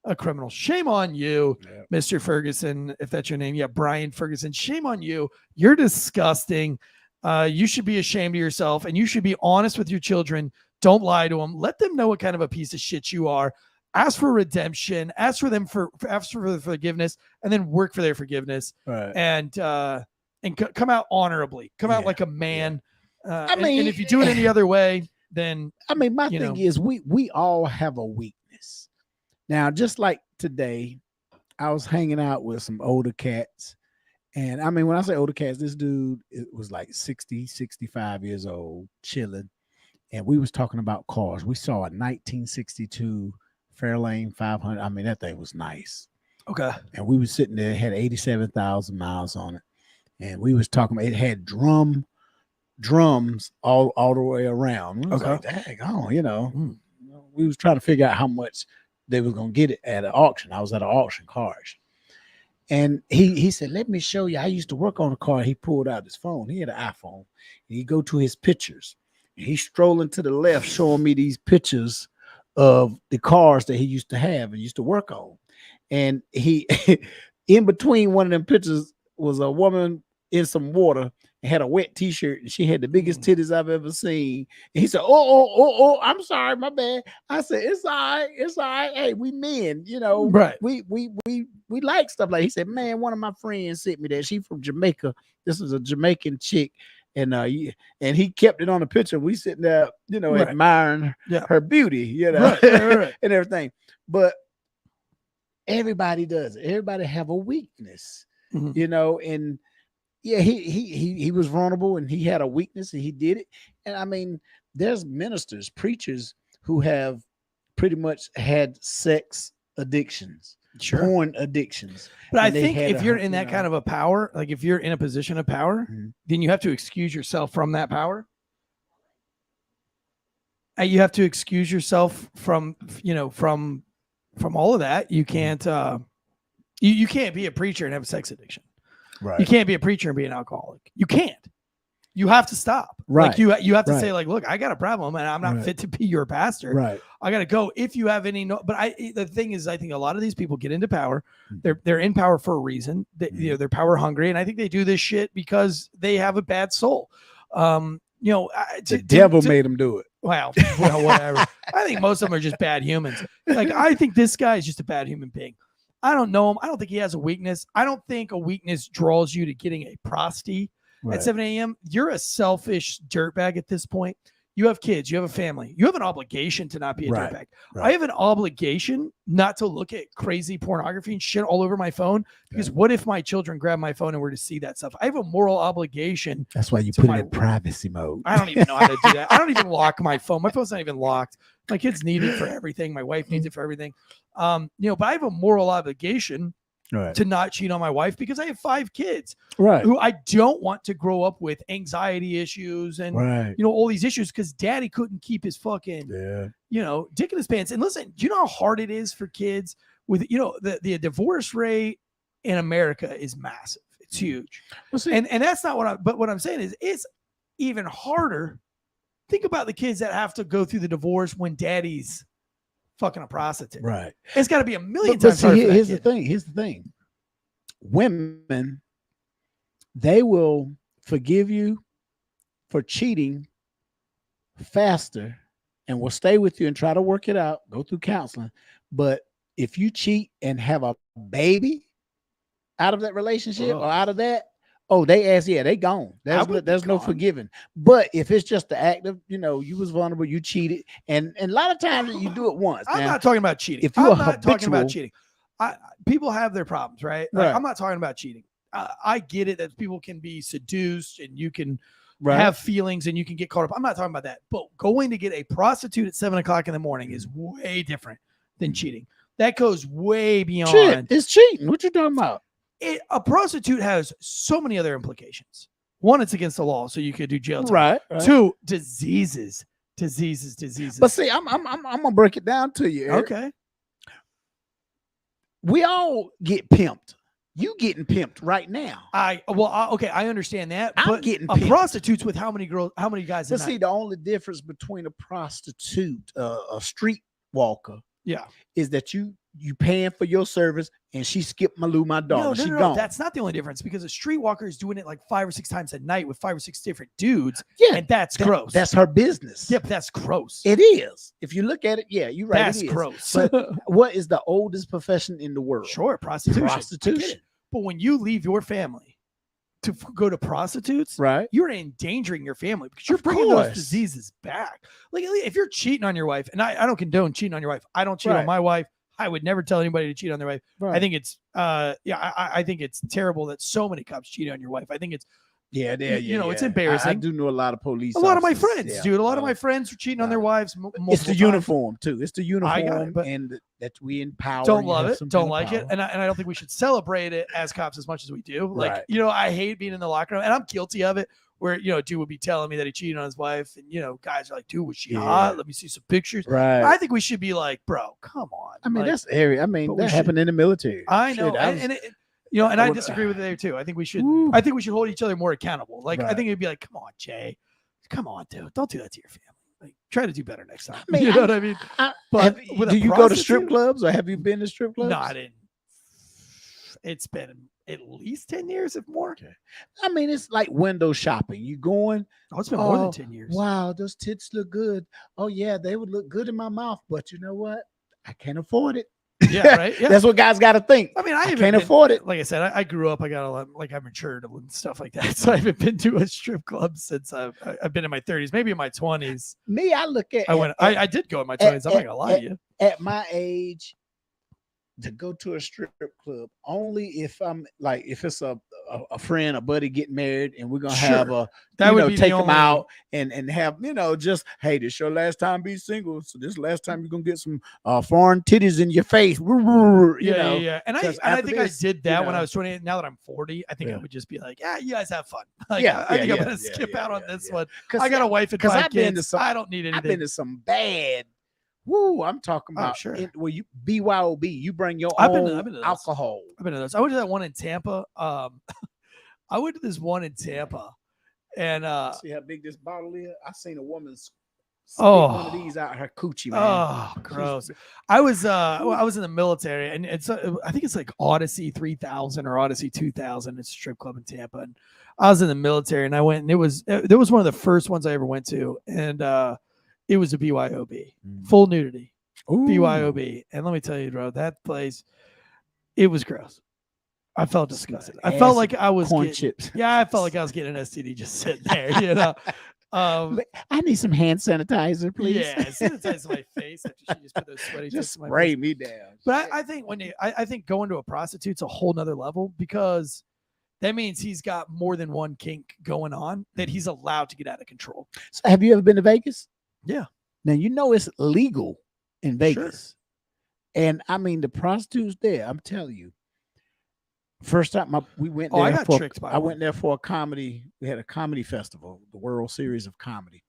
a criminal. Shame on you, Mr. Ferguson, if that's your name. Yeah, Brian Ferguson. Shame on you. You're disgusting. You should be ashamed of yourself, and you should be honest with your children. Don't lie to them. Let them know what kind of a piece of shit you are. Ask for redemption. Ask for forgiveness, and then work for their forgiveness. Right. And come out honorably. Come out like a man. And if you do it any other way, then my thing is we all have a weakness. Now, just like today, I was hanging out with some older cats. And when I say older cats, this dude, it was like 60, 65 years old, chilling. And we was talking about cars. We saw a 1962 Fairlane 500. That thing was nice. Okay. And we was sitting there, it had 87,000 miles on it. And we was talking about, it had drums all the way around. Okay. Like, dang on, we was trying to figure out how much they was going to get it at an auction. I was at an auction cars. And he said, let me show you. I used to work on a car. He pulled out his phone. He had an iPhone. And he go to his pictures. And he's strolling to the left, showing me these pictures of the cars that he used to have and used to work on. And he, in between one of them pictures was a woman in some water and had a wet t-shirt, and she had the biggest titties I've ever seen. And he said, oh, I'm sorry, my bad. I said, it's all right. Hey, we men, right. We like stuff like. He said, man, one of my friends sent me that. She from Jamaica. This is a Jamaican chick. And he kept it on the picture. We sitting there, right. admiring her beauty, right. and everything. But everybody does it. Everybody have a weakness, and yeah, he was vulnerable and he had a weakness and he did it. And there's ministers, preachers who have pretty much had sex addictions, porn addictions. But I think if you're in that kind of a power, like if you're in a position of power, then you have to excuse yourself from that power. You have to excuse yourself from all of that. You can't you can't be a preacher and have a sex addiction. Right. You can't be a preacher and be an alcoholic. You can't. You have to stop. Right. Like you have to say like, look, I got a problem and I'm not fit to be your pastor. Right. I got to go. If you have any, but the thing is, I think a lot of these people get into power. They're in power for a reason. They're power hungry, and I think they do this shit because they have a bad soul. The devil made them do it. Well, whatever. I think most of them are just bad humans. Like, I think this guy is just a bad human being. I don't know him. I don't think he has a weakness. I don't think a weakness draws you to getting a prosty at 7 a.m. You're a selfish dirtbag at this point. You have kids. You have a family. You have an obligation to not be a dirtbag. Right. I have an obligation not to look at crazy pornography and shit all over my phone, because what if my children grab my phone and were to see that stuff? I have a moral obligation. That's why you put it in privacy mode. I don't even know how to do that. I don't even lock my phone. My phone's not even locked. My kids need it for everything. My wife needs it for everything. But I have a moral obligation to not cheat on my wife, because I have 5 kids who I don't want to grow up with anxiety issues and all these issues because daddy couldn't keep his fucking dick in his pants. And listen, do you know how hard it is for kids with the divorce rate in America is massive. It's huge. And that's not what I'm saying is it's even harder. Think about the kids that have to go through the divorce when daddy's fucking a prostitute. Right. It's got to be a million times harder. Here's the thing. Women, they will forgive you for cheating faster and will stay with you and try to work it out, go through counseling. But if you cheat and have a baby out of that relationship or out of that, they gone. There's no forgiving. But if it's just the act of, you was vulnerable, you cheated, and a lot of times you do it once. I'm not talking about cheating. If you're talking about cheating, people have their problems, right? I'm not talking about cheating. I get it that people can be seduced and you can have feelings and you can get caught up. I'm not talking about that. But going to get a prostitute at 7 o'clock in the morning is way different than cheating. That goes way beyond. It's cheating. What you talking about? A prostitute has so many other implications. One, it's against the law, so you could do jail time. Right. 2, diseases. But see, I'm gonna break it down to you, Eric. Okay. We all get pimped. You getting pimped right now. I understand that. I'm getting pimped. Prostitutes with how many guys? But see, the only difference between a prostitute, a street walker, is that you paying for your service and she skipped my dog. She gone. That's not the only difference, because a streetwalker is doing it like 5 or 6 times a night with 5 or 6 different dudes. Yeah, and that's gross. That's her business. Yep, that's gross. It is. If you look at it, you're right. That's gross. But what is the oldest profession in the world? Sure, prostitution. But when you leave your family to go to prostitutes, you're endangering your family because you're bringing those diseases back. Like, if you're cheating on your wife, and I don't condone cheating on your wife. I don't cheat on my wife. I would never tell anybody to cheat on their wife. I think it's I think it's terrible that so many cops cheat on your wife. I think it's it's embarrassing. I do know a lot of police. A lot of my friends, dude. A lot of my friends are cheating on their wives. It's the uniform too. It's the uniform, and that we empower. Don't love it. Don't like it, and I don't think we should celebrate it as cops as much as we do. Like I hate being in the locker room, and I'm guilty of it. Where dude would be telling me that he cheated on his wife, and guys are like, "Dude, was she hot? Let me see some pictures." Right. I think we should be like, "Bro, come on." I mean, that's area. I mean, that happened in the military. I know, and I disagree with it there too. I think we should. I think we should hold each other more accountable. Like, I think it'd be like, "Come on, Jay, come on, dude, don't do that to your family. Like, try to do better next time." You know what I mean? But do you go to strip clubs, or have you been to strip clubs? No, I didn't. It's been at least 10 years, if more. Okay. I mean, it's like window shopping. You going? Oh, it's been more than 10 years. Wow, those tits look good. Oh yeah, they would look good in my mouth, but you know what? I can't afford it. Yeah, right. Yeah. That's what guys got to think. I mean, I can't afford it. Like I said, I grew up. I got a lot. Like, I matured and stuff like that. So I haven't been to a strip club since I've been in my 30s, maybe in my 20s. Me, I look at. I did go in my 20s. I'm not gonna lie to you. At my age, to go to a strip club only if I'm like, if it's a friend, a buddy getting married, and we're gonna have take them out and have just, hey, this your last time be single, so this last time you're gonna get some foreign titties in your face. Yeah. And I think I did that when I was 28. Now that I'm 40, I think I would just be like, you guys have fun. Like, I think I'm gonna skip out on this one. I got a wife and 5 kids. I don't need anything. I've been to some bad. I'm talking about where you BYOB, you bring your own alcohol. I've been to those. I went to that one in Tampa. I went to this one in Tampa, and See how big this bottle is? I seen a woman stick Oh. one of these out her coochie, man. oh, gross. I was in the military, and it's I think it's like Odyssey 3000 or Odyssey 2000. It's a strip club in Tampa, and I was in the military, and I went, and it was one of the first ones I ever went to, and it was a BYOB, full nudity. Ooh. BYOB. And let me tell you, bro, that place, it was gross. I felt disgusted. I Acid, felt like I was corn getting, chips. yeah, I felt like I was getting an STD just sitting there, you know. I need some hand sanitizer, please. Yeah, sanitize my face after she just put those sweaty Just tips in my spray face. me down. But I think I think going to a prostitute's a whole nother level, because that means he's got more than one kink going on that he's allowed to get out of control. So have you ever been to Vegas? Yeah. Now, you know it's legal in Vegas. And I mean, the prostitutes there, I'm telling you, first time we went there, I got tricked by I one. went there for a comedy. We had a comedy festival, the World Series of Comedy.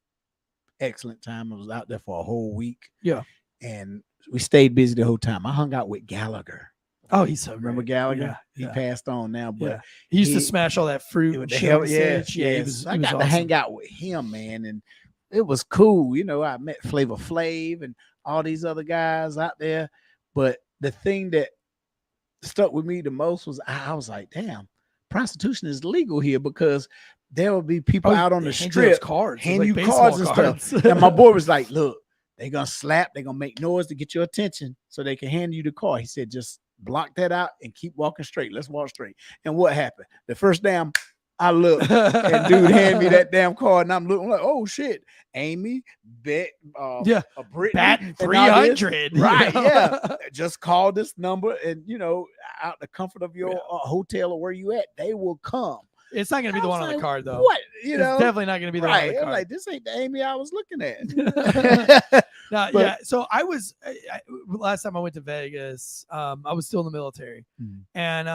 Excellent time. I was out there for a whole week. Yeah. And we stayed busy the whole time. I hung out with Gallagher. Oh, he's so Remember great. Gallagher? Yeah, He passed on now, but yeah. He used to he- smash all that fruit it and was shit hell, on yes, stage. Yeah, yes. he was, I he was got to awesome. hang out with him, man, and it was cool. You know, I met Flavor Flav and all these other guys out there. But the thing that stuck with me the most was I was like, damn, prostitution is legal here, because there will be people out on the They hand you those strip cards. hand Like you baseball cards and stuff. And my boy was like, look, they're gonna slap, they're gonna make noise to get your attention so they can hand you the card. He said, just block that out and keep walking straight. Let's walk straight. And what happened? The first damn I looked, and dude handed me that damn card, and I'm looking like, oh shit, Amy, Bet, Yeah. Brittany, batting and all this. 300. Right? you know? Yeah. Just call this number, and you know, out the comfort of your Yeah. hotel or where you at, they will come. It's not going to be I the was one on the like, card, though. What? You It's know, definitely not going to be the right? one on I'm the like, card. this ain't the Amy I was looking at. No, but- yeah. So I was last time I went to Vegas. I was still in the military, and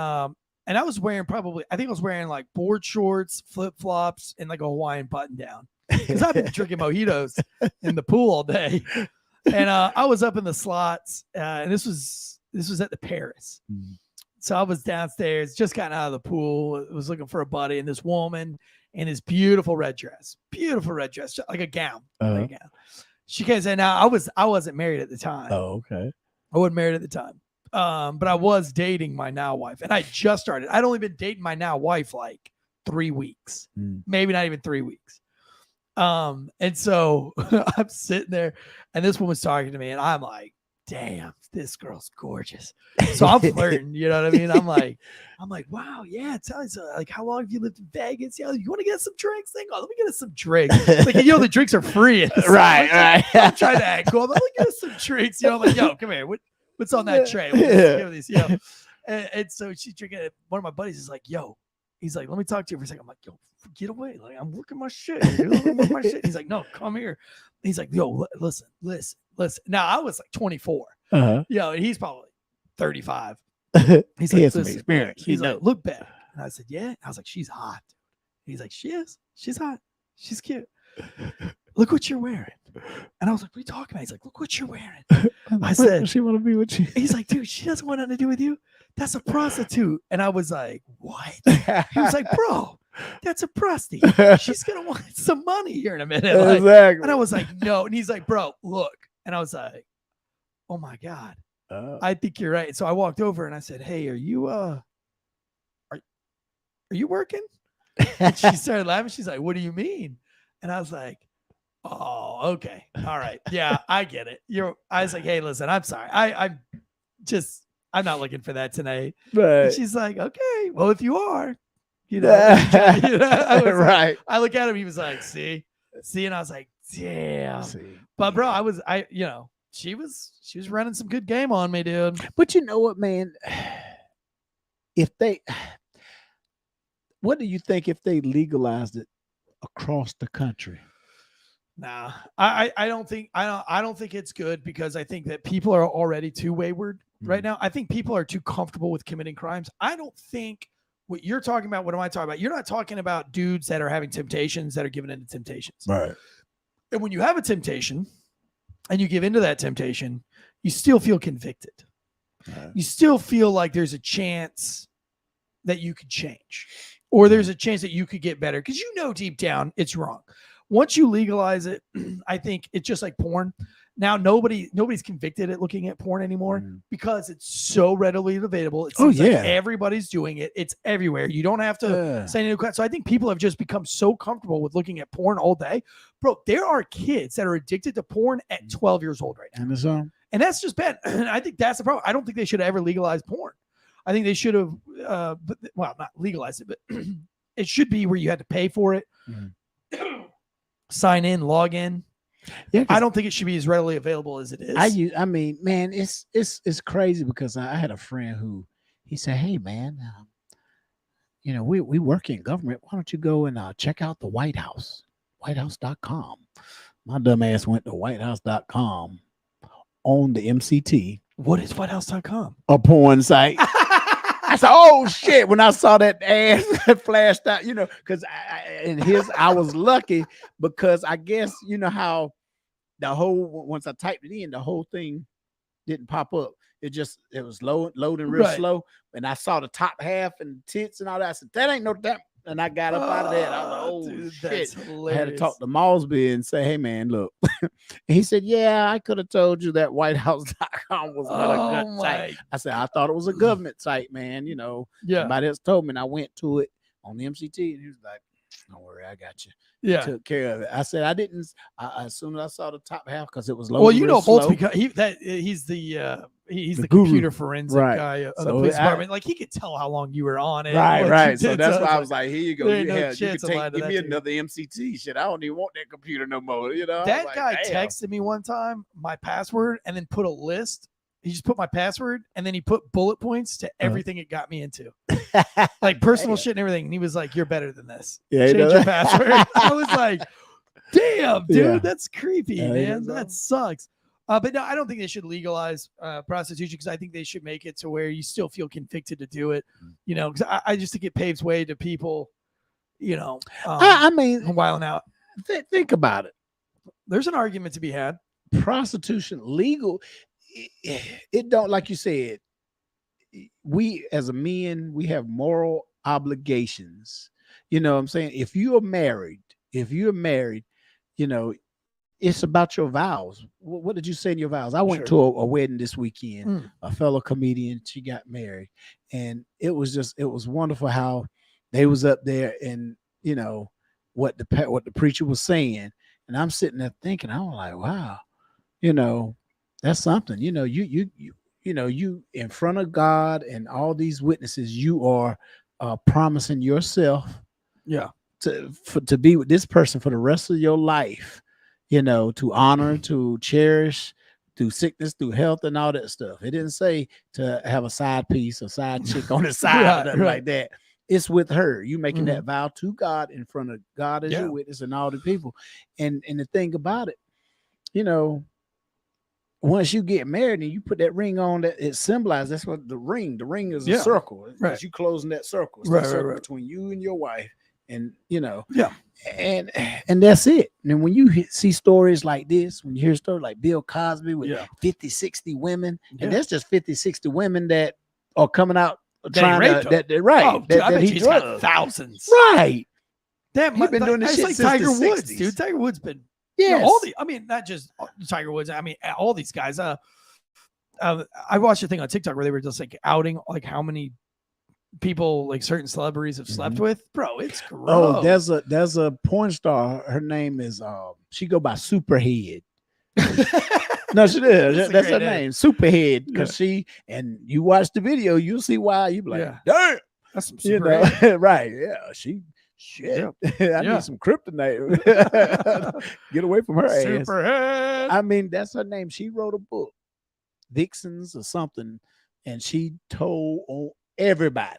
I was wearing I think I was wearing like board shorts, flip flops, and like a Hawaiian button down, because I've been drinking mojitos in the pool all day. And I was up in the slots, and this was at the Paris. So I was downstairs, just gotten out of the pool, was looking for a buddy, and this woman in this beautiful red dress, like a gown, like a gown. She came in. Now I wasn't married at the time. Oh, okay. I wasn't married at the time. But I was dating my now wife, and I just started. I'd only been dating my now wife like 3 weeks, maybe not even 3 weeks. And so I'm sitting there, and this woman's talking to me, and I'm like, damn, this girl's gorgeous. So I'm flirting, you know what I mean? I'm like, wow, yeah. Tell me, so like, how long have you lived in Vegas? Yeah, you want to get some drinks? Let me get us some drinks. Like, you know, the drinks are free. Right. I'm trying to act cool. I'm like, let me get us some drinks. You know, I'm like, yo, come here. What's on that tray? Give me these, you know. And so she's drinking it. One of my buddies is like, yo, he's like, let me talk to you for a second. I'm like, yo, get away. Like, I'm working my shit. Dude. I'm working my shit. He's like, no, come here. He's like, yo, listen. Now I was like 24. You know, and he's probably 35. He's He like, has some listen. experience. He's He like, knows. look back. And I said, yeah. I was like, she's hot. He's like, she is. She's hot. She's cute. Look what you're wearing. And I was like, what are you talking about? He's like, look what you're wearing. I said, she want to be with you. he's like, dude, she doesn't want nothing to do with you. That's a prostitute. And I was like, what? He was like, bro, that's a prostie. She's going to want some money here in a minute. Like, Exactly. and I was like, no. And he's like, bro, look. And I was like, oh my God, I think you're right. So I walked over and I said, hey, are you working? And she started laughing. She's like, what do you mean? And I was like, oh, okay. All right. Yeah, I get it. I was like, hey, listen, I'm sorry. I'm not looking for that tonight. Right. And she's like, okay, well, if you are, you know, I was right. like, I look at him, he was like, see, and I was like, damn. See. But bro, you know, she was running some good game on me, dude. But you know what, man? What do you think if they legalized it across the country? Nah, I don't think it's good, because I think that people are already too wayward right now. I think people are too comfortable with committing crimes. I don't think what you're talking about. What am I talking about? You're not talking about dudes that are having temptations, that are giving into temptations. Right. And when you have a temptation and you give into that temptation, you still feel convicted. You still feel like there's a chance that you could change. or there's a chance that you could get better because deep down it's wrong. Once you legalize it, I think it's just like porn. Now nobody's convicted at looking at porn anymore because it's so readily available. It seems like everybody's doing it. It's everywhere. You don't have to say any question. So I think people have just become so comfortable with looking at porn all day. Bro, there are kids that are addicted to porn at 12 years old right now. And that's just bad. And I think that's the problem. I don't think they should have ever legalized porn. I think they should have, not legalized it, but it should be where you had to pay for it, sign in, log in. Yeah, I don't think it should be as readily available as it is. I mean, man, it's crazy because I had a friend who he said, "Hey, man, we work in government. Why don't you go and check out the White House, whitehouse.com." My dumb ass went to whitehouse.com on the MCT. What is whitehouse.com? A porn site. I said, "Oh shit!" When I saw that ass that flashed out, because I was lucky because I guess how once I typed it in, the whole thing didn't pop up. It was loading real slow, and I saw the top half and tits and all that. I said, "That ain't no damn." And I got up out of that. I was like, "Oh dude, shit!" I had to talk to Mosby and say, "Hey man, look." And he said, "Yeah, I could have told you that whitehouse.com was not a good site." I said, "I thought it was a government site, man. Somebody else told me." And I went to it on the MCT, and he was like, "Don't worry, I got you." Yeah, took care of it. I said I didn't. As soon as I saw the top half, because it was low. Well, Bolt's because he's the computer forensic guy of the police department. Like he could tell how long you were on it. Right. So that's why I was like, "Here you go. You can give me another MCT shit. I don't even want that computer no more." That guy texted me one time my password and then put a list. He just put my password and then he put bullet points to everything it got me into, like personal shit and everything. And he was like, "You're better than this. Change your password." I was like, "Damn, dude, that's creepy, man. That sucks." But no, I don't think they should legalize prostitution because I think they should make it to where you still feel convicted to do it. Because I just think it paves way to people, I mean, wilding out. Think about it. There's an argument to be had. Prostitution legal. It don't, like you said, we as a men, we have moral obligations. You know what I'm saying? If you're married, it's about your vows. What did you say in your vows? I went to a wedding this weekend. A fellow comedian, she got married, and it was wonderful how they was up there and what the preacher was saying, and I'm sitting there thinking, I'm like, wow, that's something. You in front of God and all these witnesses, you are promising yourself, to be with this person for the rest of your life. To honor, to cherish, through sickness, through health, and all that stuff. It didn't say to have a side piece, a side chick on the side, or nothing like that. It's with her. You making that vow to God in front of God as your witness and all the people. And the thing about it, once you get married and you put that ring on, that it symbolizes, that's what the ring is a circle. Right. You closing that circle. It's circle between you and your wife. And and that's it. And when you see stories like this, when you hear stories like Bill Cosby with 50, 60 women, and that's just 50, 60 women that are coming out trying to that he's got thousands. Right. Damn, he's been doing this shit like since Tiger the Woods, 60s. dude. Tiger Woods been not just Tiger Woods. I mean, all these guys. I watched a thing on TikTok where they were just like outing like how many people like certain celebrities have slept with. Bro, it's gross. Oh, there's a porn star. Her name is she go by Superhead. No, she did. That's her name, Superhead. Because she, and you watch the video, you'll see why. You be like, damn, that's some Superhead. Right? Yeah, she. Shit, I need some kryptonite. Get away from her ass. Superhead. I mean, that's her name. She wrote a book, Vixens or something, and she told on everybody.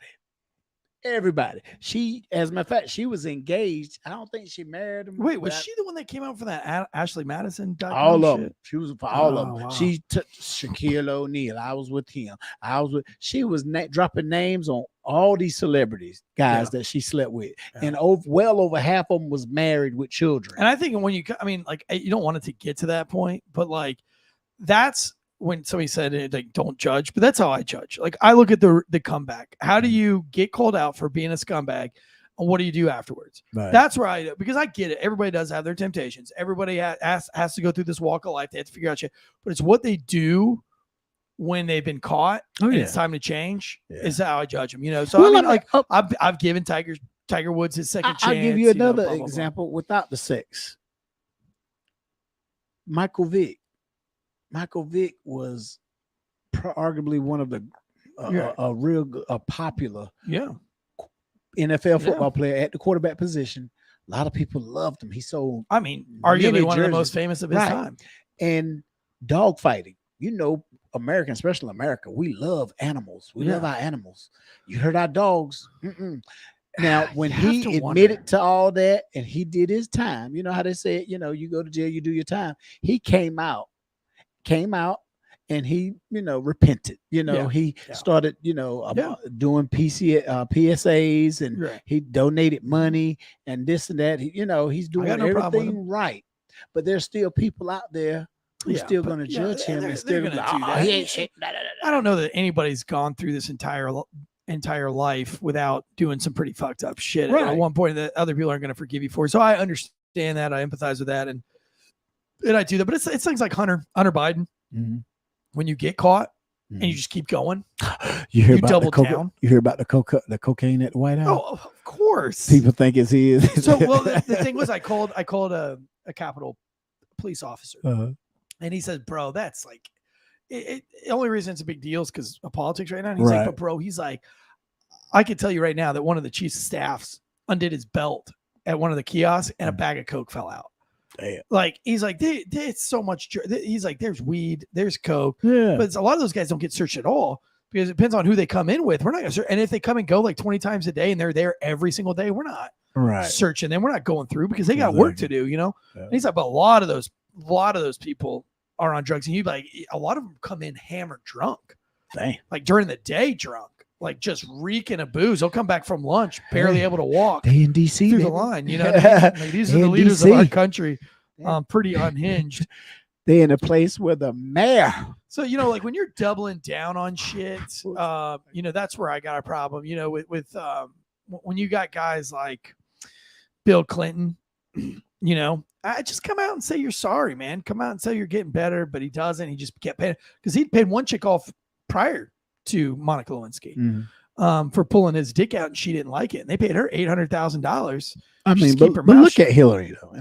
She, as a matter of fact, she was engaged. I don't think she married him. Wait, was she the one that came out for that Ashley Madison documentary? All of them. She was for all of them. Wow. She took Shaquille O'Neal. I was with him. She was dropping names on all these celebrities, guys that she slept with, and well over half of them was married with children. And I think when you don't want it to get to that point, but like that's when somebody said like don't judge, but that's how I judge. Like I look at the comeback. How do you get called out for being a scumbag, what do you do afterwards? Right. That's where because I get it. Everybody does have their temptations. Everybody has to go through this walk of life. They have to figure out shit. But it's what they do when they've been caught and it's time to change is how I judge them. You know, so Well, I mean, like I've given Tiger Woods his second chance. I'll give you another blah, blah, example without the sex. Michael Vick. Michael Vick was arguably one of the a popular NFL football player at the quarterback position. A lot of people loved him. He sold, I mean, arguably one of the most famous of his time. And dog fighting. You know, American, especially America, we love animals. We love our animals. You heard our dogs. Now, when he admitted to all that and he did his time, you know how they say, you know, you go to jail, you do your time. He came out and he, you know, repented. You know, he started, you know, doing PSAs and he donated money and this and that. He, you know, he's doing everything right. But there's still people out there who's still going to judge him and still going to do that. I don't know that anybody's gone through this entire life without doing some pretty fucked up shit at one point that other people aren't going to forgive you for. So I understand that. I empathize with that. And I do that. But it's things like Hunter Biden. Mm-hmm. When you get caught and you just keep going, you double down. You hear about the cocaine at the White House? Oh, of course. People think it's his. So, well, the thing was, I called a Capitol police officer, and he said, "Bro, that's like, the only reason it's a big deal is because of politics right now." And he's like, "But bro, he's like, I could tell you right now that one of the chief's staffs undid his belt at one of the kiosks, and a bag of coke fell out." Damn. Like he's like, it's so much. He's like, there's weed, there's coke, but a lot of those guys don't get searched at all because it depends on who they come in with. We're not gonna search, and if they come and go like 20 times a day and they're there every single day, we're not searching them. We're not going through because they got work to do, you know. Yeah. And he's like, but a lot of those people are on drugs, and you like a lot of them come in hammered drunk, like during the day drunk. Like just reeking of booze. They'll come back from lunch, barely able to walk. They in DC through the line. You know what I mean? Like, these are the leaders of our country. Pretty unhinged. They in a place where the mayor. So, you know, like when you're doubling down on shit, you know, that's where I got a problem. You know, with when you got guys like Bill Clinton, you know, I just come out and say you're sorry, man. Come out and say you're getting better, but he doesn't. He just kept paying because he'd paid one chick off prior to Monica Lewinsky for pulling his dick out and she didn't like it. And they paid her $800,000. I mean, but look at Hillary though.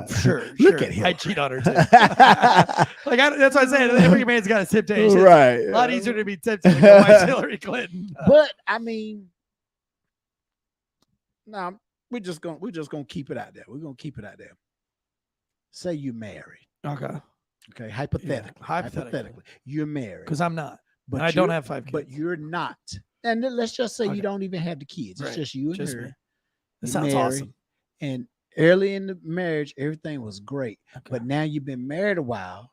Sure. Look at Hillary. I cheat on her too. That's what I said. Every man's got his temptation. Right. A lot easier to be tempted to go watch Hillary Clinton. But I mean, no, we're just gonna keep it out there. We're gonna keep it out there. Say you married. Okay. Hypothetically, you're married. Because I'm not. But I don't have 5 kids. But you're not. And then let's just say you don't even have the kids. It's just you and her. Me. That sounds awesome. And early in the marriage, everything was great. But now you've been married a while.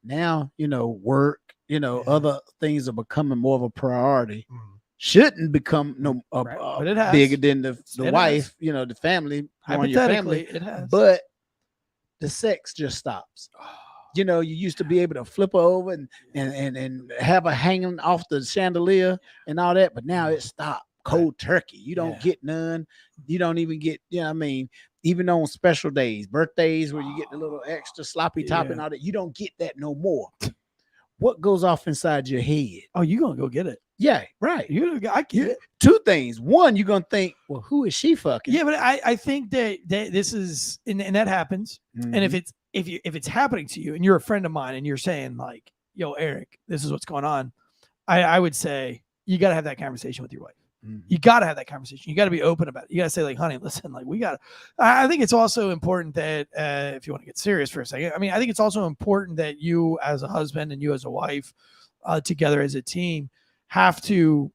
Now, you know, work, you know, other things are becoming more of a priority. Shouldn't become but it has. bigger than the wife, you know, the family. Hypothetically, it has. But the sex just stops. You know, you used to be able to flip her over and have her hanging off the chandelier and all that, but now it stopped. Cold turkey. You don't get none. You don't even get, you know what I mean? Even on special days, birthdays where you get the little extra sloppy top and all that, you don't get that no more. What goes off inside your head? Oh, you're going to go get it. Yeah, right. I get it. 2 things. One, you're going to think, well, who is she fucking? Yeah, but I think that this is, and that happens. And if it's happening to you and you're a friend of mine and you're saying like, yo, Eric, this is what's going on. I would say you got to have that conversation with your wife. You got to have that conversation. You got to be open about it. You got to say like, honey, listen, like I think it's also important that if you want to get serious for a second, I mean, I think it's also important that you as a husband and you as a wife together as a team have to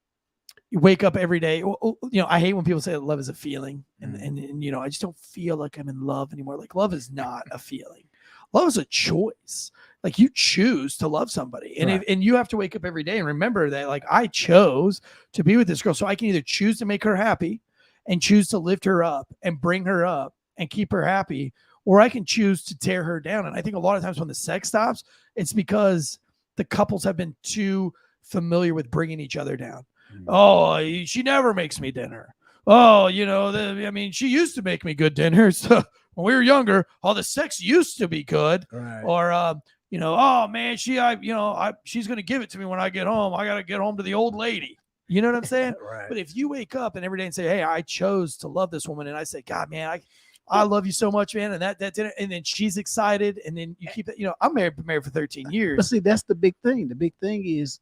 wake up every day. You know, I hate when people say that love is a feeling and, you know, I just don't feel like I'm in love anymore. Like love is not a feeling. Love is a choice. Like you choose to love somebody and and you have to wake up every day and remember that like I chose to be with this girl. So I can either choose to make her happy and choose to lift her up and bring her up and keep her happy, or I can choose to tear her down. And I think a lot of times when the sex stops, it's because the couples have been too familiar with bringing each other down. Oh, she never makes me dinner. oh, I mean, she used to make me good dinners. When we were younger, all the sex used to be good. Right. Or, oh man, she's going to give it to me when I get home. I got to get home to the old lady. You know what I'm saying? Right. But if you wake up and every day and say, hey, I chose to love this woman. And I say, God, man, I love you so much, man. And that dinner, and then she's excited. And then you keep it, I'm married for 13 years. But see, that's the big thing. The big thing is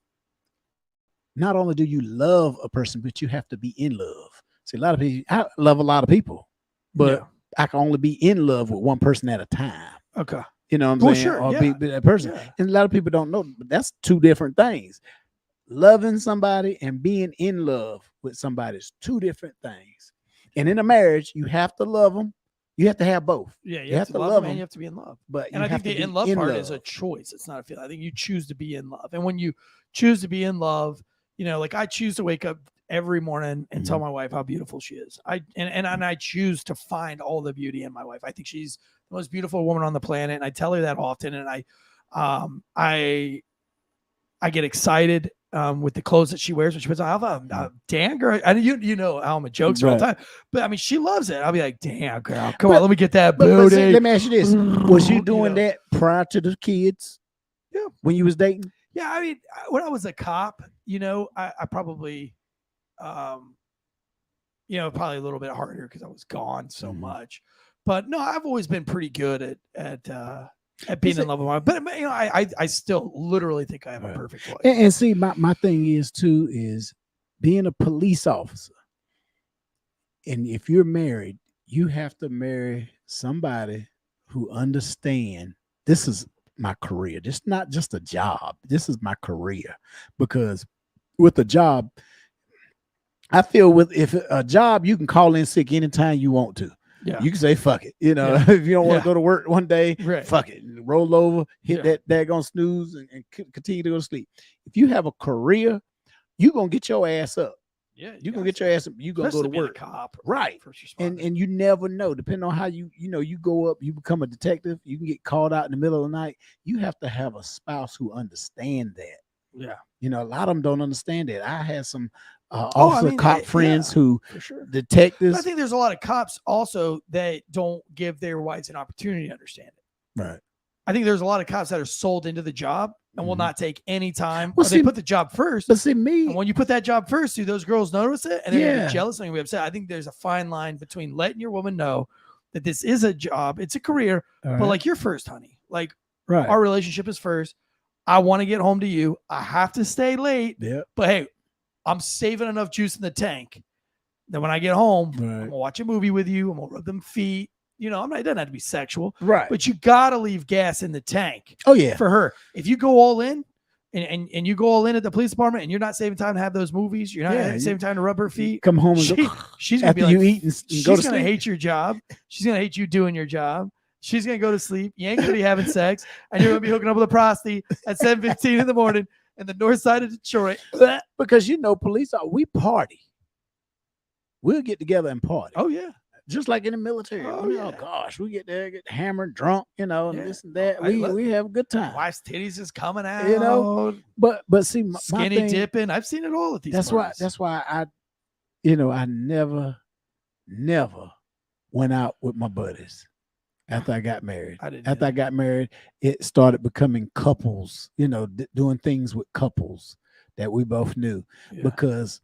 not only do you love a person, but you have to be in love. See, a lot of people, I love a lot of people, but I can only be in love with one person at a time. Okay. You know what I'm saying? Sure, Or be that person. Yeah. And a lot of people don't know, but that's two different things. Loving somebody and being in love with somebody is two different things. And in a marriage, you have to love them. You have to have both. Yeah, you have to love them and you have to be in love. And I think the in love part is a choice. It's not a feeling. I think you choose to be in love. And when you choose to be in love, like I choose to wake up every morning and tell my wife how beautiful she is. I choose to find all the beauty in my wife. I think she's the most beautiful woman on the planet, and I tell her that often. And I get excited with the clothes that she wears when she puts on. Damn girl, you know Alma jokes all the time, but I mean she loves it. I'll be like, damn girl, come on, let me get that booty. See, let me ask you this: was you doing that prior to the kids? Yeah, when you was dating. Yeah, I mean, when I was a cop, I probably, probably a little bit harder because I was gone so much. But no, I've always been pretty good at being in love with my. But I still literally think I have a perfect wife. And see, my thing is too is being a police officer. And if you're married, you have to marry somebody who understands this is my career. This is not just a job. This is my career. Because with a job, I feel if a job, you can call in sick anytime you want to. Yeah. You can say, fuck it. If you don't want to go to work one day, fuck it. Roll over, hit that daggone snooze and continue to go to sleep. If you have a career, you're going to get your ass up. Yeah. You're going to get your ass up. You're going to go to work. Cop, right. And you never know. Depending on how you go up, you become a detective. You can get called out in the middle of the night. You have to have a spouse who understands that. Yeah. A lot of them don't understand that. I had some cop friends who detectives. But I think there's a lot of cops also that don't give their wives an opportunity to understand it. Right. I think there's a lot of cops that are sold into the job and will not take any time. Well, they put the job first. But see, and when you put that job first, do those girls notice it and they're gonna be jealous and they're gonna be upset? I think there's a fine line between letting your woman know that this is a job, it's a career, but like you're first, honey. Like our relationship is first. I want to get home to you. I have to stay late. Yeah. But hey, I'm saving enough juice in the tank that when I get home, I'm gonna watch a movie with you. I'm gonna rub them feet. It doesn't have to be sexual, right? But you gotta leave gas in the tank. Oh yeah, for her. If you go all in, and you go all in at the police department, and you're not saving time to have those movies, you're not saving time to rub her feet. Come home and she's gonna be like, you eat and she's go to gonna sleep. hate your job. She's gonna hate you doing your job. She's gonna go to sleep. You ain't gonna be having sex, and you're gonna be hooking up with a prostitute at 7:15 in the morning in the north side of Detroit. Because police we party. We'll get together and party. Oh yeah, just like in the military. Oh gosh, we get there, get hammered, drunk, and this and that. We have a good time. Wife's titties is coming out. But see, skinny dipping. I've seen it all at these. That's why I never went out with my buddies. After I got married, I got married, it started becoming couples, doing things with couples that we both knew. Yeah. Because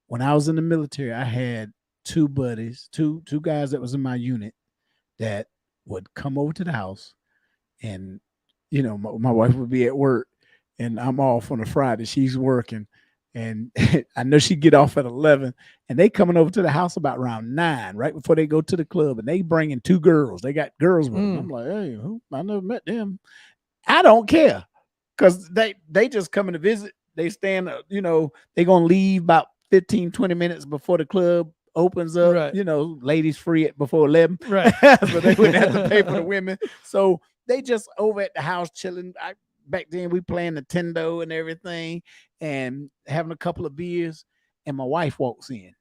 when I was in the military, I had two buddies, two guys that was in my unit that would come over to the house and, my wife would be at work and I'm off on a Friday. She's working. And I know she'd get off at 11 and they coming over to the house about around 9, right before they go to the club. And they bringing two girls. They got girls with them. I'm like, hey, I never met them. I don't care because they just coming to visit. They stand, they going to leave about 15, 20 minutes before the club opens up. Right. Ladies free at before 11. Right. So they wouldn't have to pay for the women. So they just over at the house chilling. Back then we playing Nintendo and everything and having a couple of beers and my wife walks in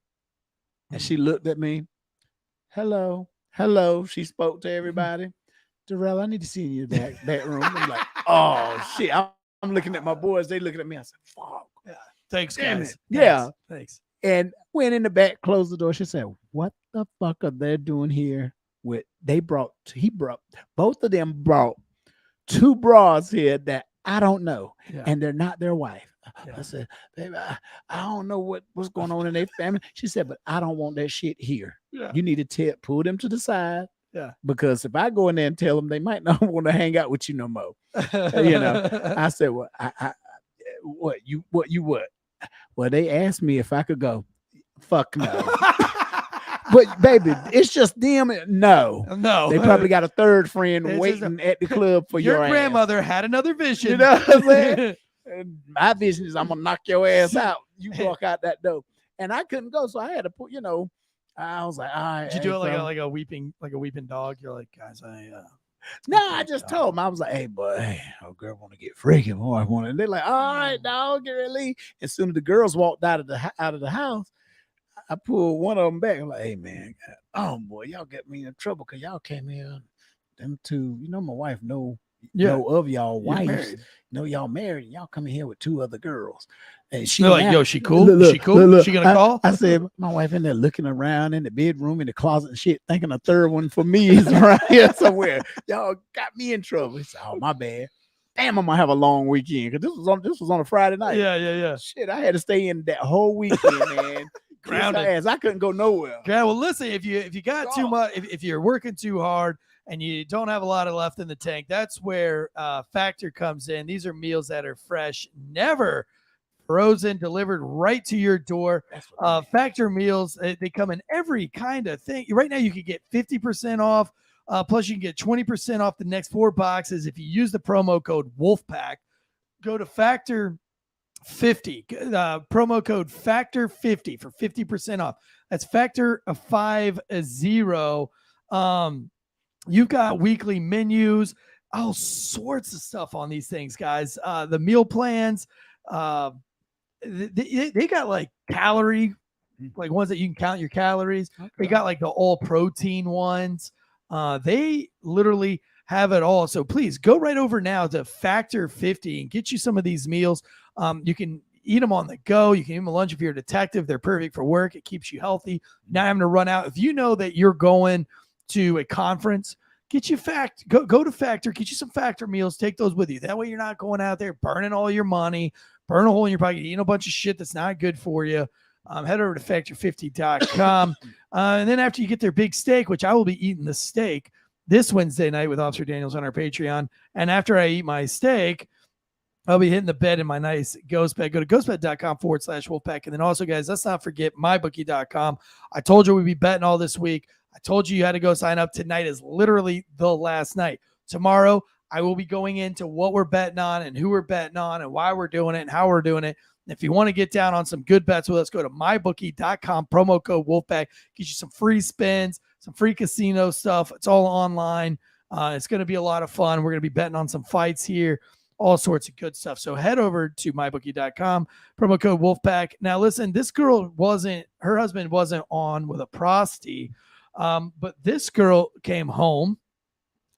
and she looked at me. Hello. She spoke to everybody. Derrell, I need to see you in your back room. I'm like, oh shit. I'm looking at my boys. They looking at me. I said, fuck. Yeah. Thanks, guys. Yeah. Thanks. and went in the back, closed the door. She said, "What the fuck are they doing here?" Both of them brought 2 bras here that I don't know, and they're not their wife. I said, "Baby, I don't know what's going on in their family." She said, "But I don't want that shit here. You need to pull them to the side." Yeah, because if I go in there and tell them, they might not want to hang out with you no more. I said, "Well, what? Well, they asked me if I could go. Fuck no." But baby, it's just them. No, they probably got a third friend waiting at the club for your grandmother had another vision. You know what I'm saying? And my vision is I'm gonna knock your ass out. You walk out that door, and I couldn't go, so I had to put. I was like, all right. Did you do it like a weeping dog? You're like, guys, no, I just told them. I was like, "Hey, boy, oh girl, want to get freaky, boy, I want." And they're like, "All right, dog, get ready." As soon as the girls walked out of the house, I pulled one of them back. I'm like, "Hey, man, oh boy, y'all get me in trouble because y'all came here. Them 2, my wife know of y'all wives. Y'all married. And y'all coming here with 2 other girls." And she like, "Yo, she cool? Look, she cool? Look, she gonna call?" I said, "My wife in there looking around in the bedroom, in the closet and shit, thinking a third one for me is around here somewhere. Y'all got me in trouble." He said, "Oh, my bad. Damn, I'm gonna have a long weekend because this was on a Friday night." Yeah. Shit, I had to stay in that whole weekend, man. Grounded. I couldn't go nowhere. Yeah, well, listen, if you got too much, if you're working too hard and you don't have a lot of left in the tank, that's where Factor comes in. These are meals that are fresh, never frozen, delivered right to your door. Factor meals, they come in every kind of thing. Right now, you can get 50% off. Plus, you can get 20% off the next 4 boxes if you use the promo code WOLFPACK. Go to Factor 50, promo code Factor50 for 50% off. That's Factor 50. You've got weekly menus, all sorts of stuff on these things, guys. The meal plans, they got like calorie, like ones that you can count your calories. Okay. They got like the all protein ones. They literally have it all. So please go right over now to Factor 50 and get you some of these meals. You can eat them on the go. You can eat them at lunch if you're a detective. They're perfect for work. It keeps you healthy. Not having to run out. If you know that you're going to a conference, get you go to Factor, get you some Factor meals, take those with you. That way you're not going out there burning all your money, burn a hole in your pocket, eating a bunch of shit that's not good for you. Head over to factor50.com. And then after you get their big steak, which I will be eating the steak this Wednesday night with Officer Daniels on our Patreon. And after I eat my steak, I'll be hitting the bed in my nice ghost bed. Go to ghostbed.com/Wolfpack. And then also, guys, let's not forget mybookie.com. I told you we'd be betting all this week. I told you had to go sign up. Tonight is literally the last night. Tomorrow, I will be going into what we're betting on and who we're betting on and why we're doing it and how we're doing it. And if you want to get down on some good bets with us, go to mybookie.com, promo code Wolfpack. Get you some free spins, some free casino stuff. It's all online. It's going to be a lot of fun. We're going to be betting on some fights here, all sorts of good stuff. So head over to mybookie.com, promo code Wolfpack. Now, listen, this girl her husband wasn't on with a prostitute, but this girl came home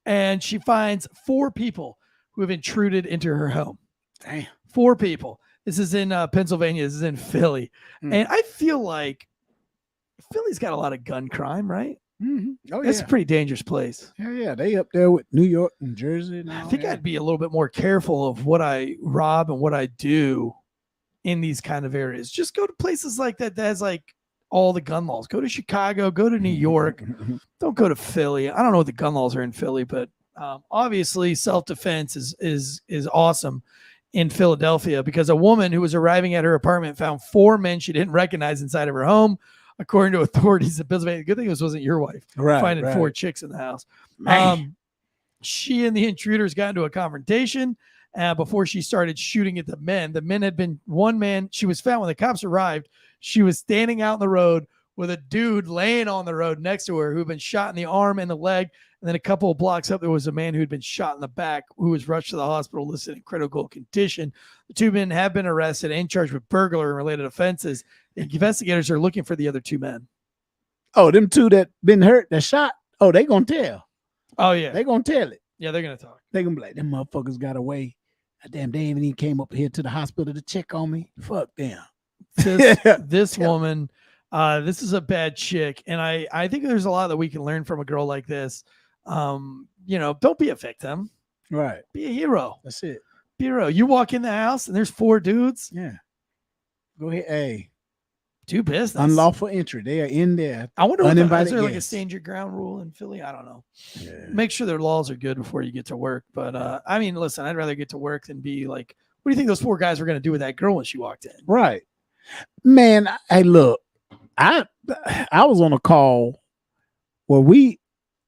and she finds 4 people who have intruded into her home. Damn. 4 people. This is in Pennsylvania. This is in Philly. And I feel like Philly's got a lot of gun crime, right? Mm-hmm. Oh, It's a pretty dangerous place. Yeah. They up there with New York and Jersey. And I think I'd be a little bit more careful of what I rob and what I do in these kind of areas. Just go to places like that has like all the gun laws. Go to Chicago, go to New York. Don't go to Philly. I don't know what the gun laws are in Philly, but obviously self-defense is awesome in Philadelphia, because a woman who was arriving at her apartment found 4 men she didn't recognize inside of her home, according to authorities in Pennsylvania. Good thing this wasn't your wife. Finding 4 chicks in the house. She and the intruders got into a confrontation before she started shooting at the men. The men had been one man. She was found when the cops arrived. She was standing out in the road with a dude laying on the road next to her who had been shot in the arm and the leg. And then a couple of blocks up, there was a man who had been shot in the back who was rushed to the hospital listed in critical condition. The 2 men have been arrested and charged with burglary and related offenses. The investigators are looking for the other 2 men. Oh, them 2 that been hurt, that shot. Oh, they gonna tell. Oh, yeah. They gonna tell it. Yeah, they're gonna talk. They gonna be like, them motherfuckers got away. Damn, they even came up here to the hospital to check on me. Fuck them. this woman, this is a bad chick. And I think there's a lot that we can learn from a girl like this. Don't be a victim. Right. Be a hero. That's it. Be a hero. You walk in the house and there's 4 dudes. Yeah. Go ahead. Hey. Do business. Unlawful entry. They are in there. I wonder is there like a guests. stand your ground rule in Philly? I don't know. Yeah. Make sure their laws are good before you get to work. But listen, I'd rather get to work than be like, what do you think those 4 guys were going to do with that girl when she walked in? Right. Man, hey, look, I was on a call where we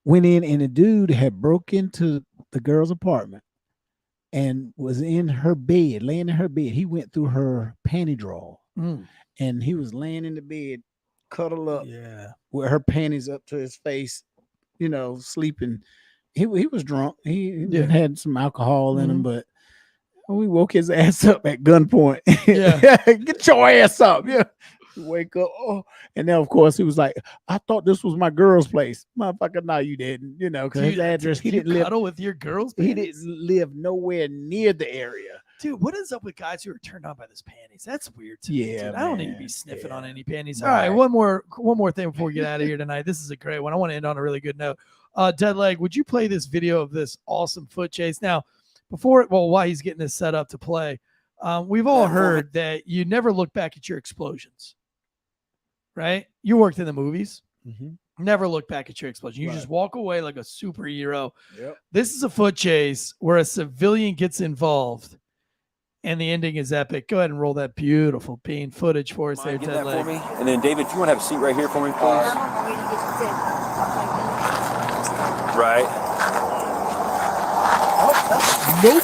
went in and the dude had broke into the girl's apartment and was in her bed, laying in her bed. He went through her panty drawer. And he was laying in the bed, cuddled up, with her panties up to his face, sleeping. He was drunk. He had some alcohol in him, but we woke his ass up at gunpoint. Get your ass up. Yeah. Wake up. Oh, and then of course he was like, I thought this was my girl's place. Motherfucker, no, you didn't. Because his address, he didn't live with your girl's he panties? didn't live nowhere near the area. Dude, what is up with guys who are turned on by those panties? That's weird to me, dude. I don't need to be sniffing on any panties. All right, one more thing before we get out of here tonight. This is a great one. I want to end on a really good note. Deadleg, would you play this video of this awesome foot chase? Now, while he's getting this set up to play, we've all heard that you never look back at your explosions, right? You worked in the movies. Never look back at your explosion. You just walk away like a superhero. Yep. This is a foot chase where a civilian gets involved. And the ending is epic. Go ahead and roll that beautiful bean footage for us there, Ted Leg. And then, David, if you want to have a seat right here for me, please. Right. Nope.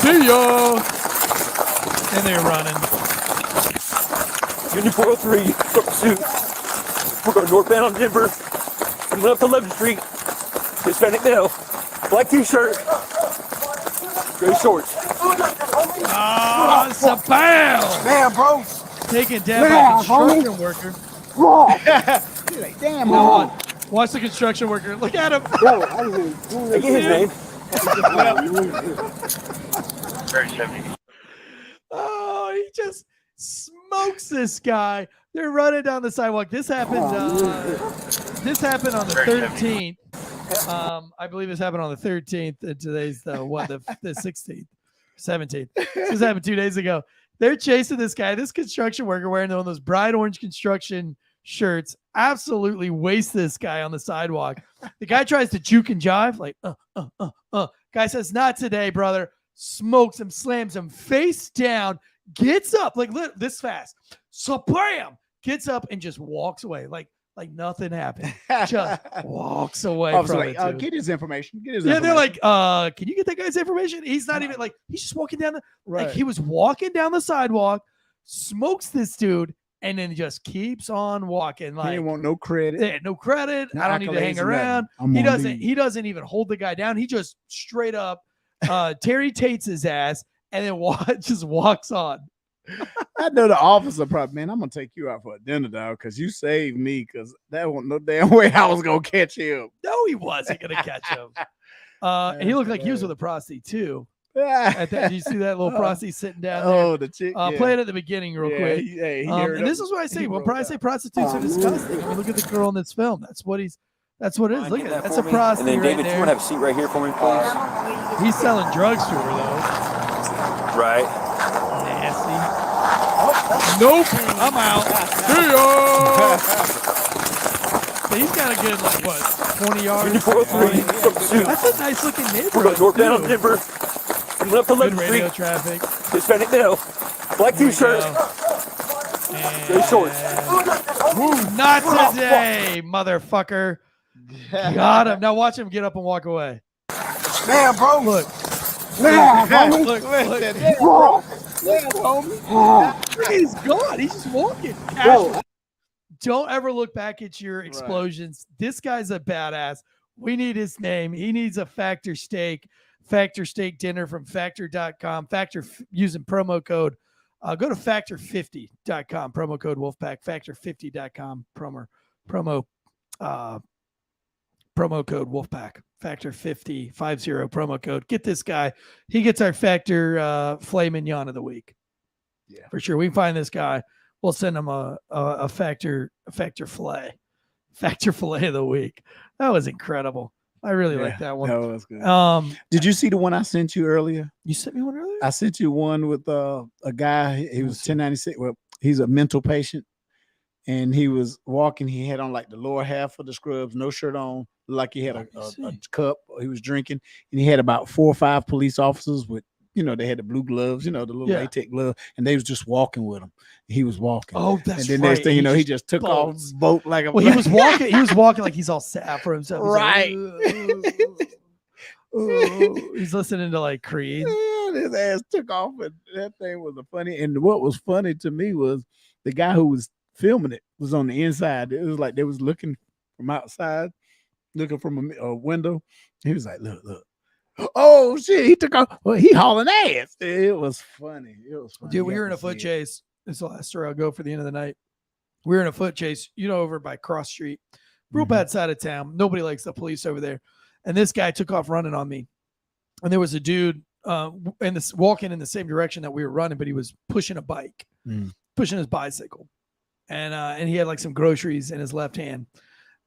See ya. And they're running. Union 403, pursuit. We're going northbound on Denver. We went up to 11th Street. Hispanic male. Black t-shirt. Gray shorts. Oh, it's a bam! Damn, bro. Taken down by a construction worker. Like, damn, bro. Watch the construction worker. Look at him. I get his name. Oh, he just smokes this guy. They're running down the sidewalk. This happened. This happened on the 13th. I believe this happened on the 13th. And today's the 16th, 17th. This happened 2 days ago. They're chasing this guy. This construction worker wearing one of those bright orange construction shirts absolutely wastes this guy on the sidewalk. The guy tries to juke and jive, like, Guy says, not today, brother. Smokes him, slams him face down, gets up like this fast. So bam, gets up and just walks away like nothing happened. Just walks away from it. Get his information. They're like, can you get that guy's information? He's not even he's just walking down he was walking down the sidewalk, smokes this dude, and then just keeps on walking. Like, he didn't want no credit. Yeah, no credit. I don't need to hang around. He doesn't even hold the guy down. He just straight up Terry Tates his ass and then just walks on. I know the officer probably, man, I'm gonna take you out for a dinner, dog, because you saved me, because that wasn't no damn way I was gonna catch him. No, he wasn't gonna catch him. And he looked like he was with a prostitute too. Did you see that little prostitute sitting down there? Oh, the chick. Play it at the beginning real quick. And this is what I say. When I say prostitutes are disgusting, I mean, look at the girl in this film. That's what it is. Look at that. That's a prostitute. And then, David, right you want to have a seat right here for me, please? He's selling drugs to her though. Right. Nasty. Nope. I'm out. See ya. So he's got a good 20 yards. Union 403. That's a nice looking neighborhood. We're going northbound on Denver. We went up to 11th radio Street. traffic. Hispanic male. Black t-shirt. Gray shorts. Not today, motherfucker. Got him. Now watch him get up and walk away. Man, bro. Look. Look. He's gone. He's just walking. Casually. Don't ever look back at your explosions. Right. This guy's a badass. We need his name. He needs a Factor steak dinner from factor.com. Factor using promo code. Go to factor50.com. Promo code Wolfpack. Factor50.com. Promo code Wolfpack. Factor50 promo code. Get this guy. He gets our Factor filet mignon of the week. Yeah. For sure. We can find this guy. We'll send him a factor fillet of the week. That was incredible. I really like that one. That was good. Did you see the one I sent you earlier? You sent me one earlier? I sent you one with a guy. He was 1096. Well, he's a mental patient, and he was walking. He had on like the lower half of the scrubs, no shirt on, like he had a cup. He was drinking, and he had about 4 or 5 police officers with, they had the blue gloves, the little latex glove, and they was just walking with him. He was walking. Oh, that's and then right. next thing he just took off, boat like a. Well, he was walking. He was walking like he's all sad for himself. He's right. He's listening to like Creed. His ass took off, and that thing was funny. And what was funny to me was the guy who was filming it was on the inside. It was like they was looking from outside, looking from a window. He was like, "Look. Oh shit, he took off. Well, he hauling ass." It was funny. Dude, we were in a foot chase. This is the last story I'll go for the end of the night. We were in a foot chase, over by Cross Street, real bad side of town. Nobody likes the police over there. And this guy took off running on me. And there was a dude walking in the same direction that we were running, but he was pushing a bike, pushing his bicycle. And he had like some groceries in his left hand.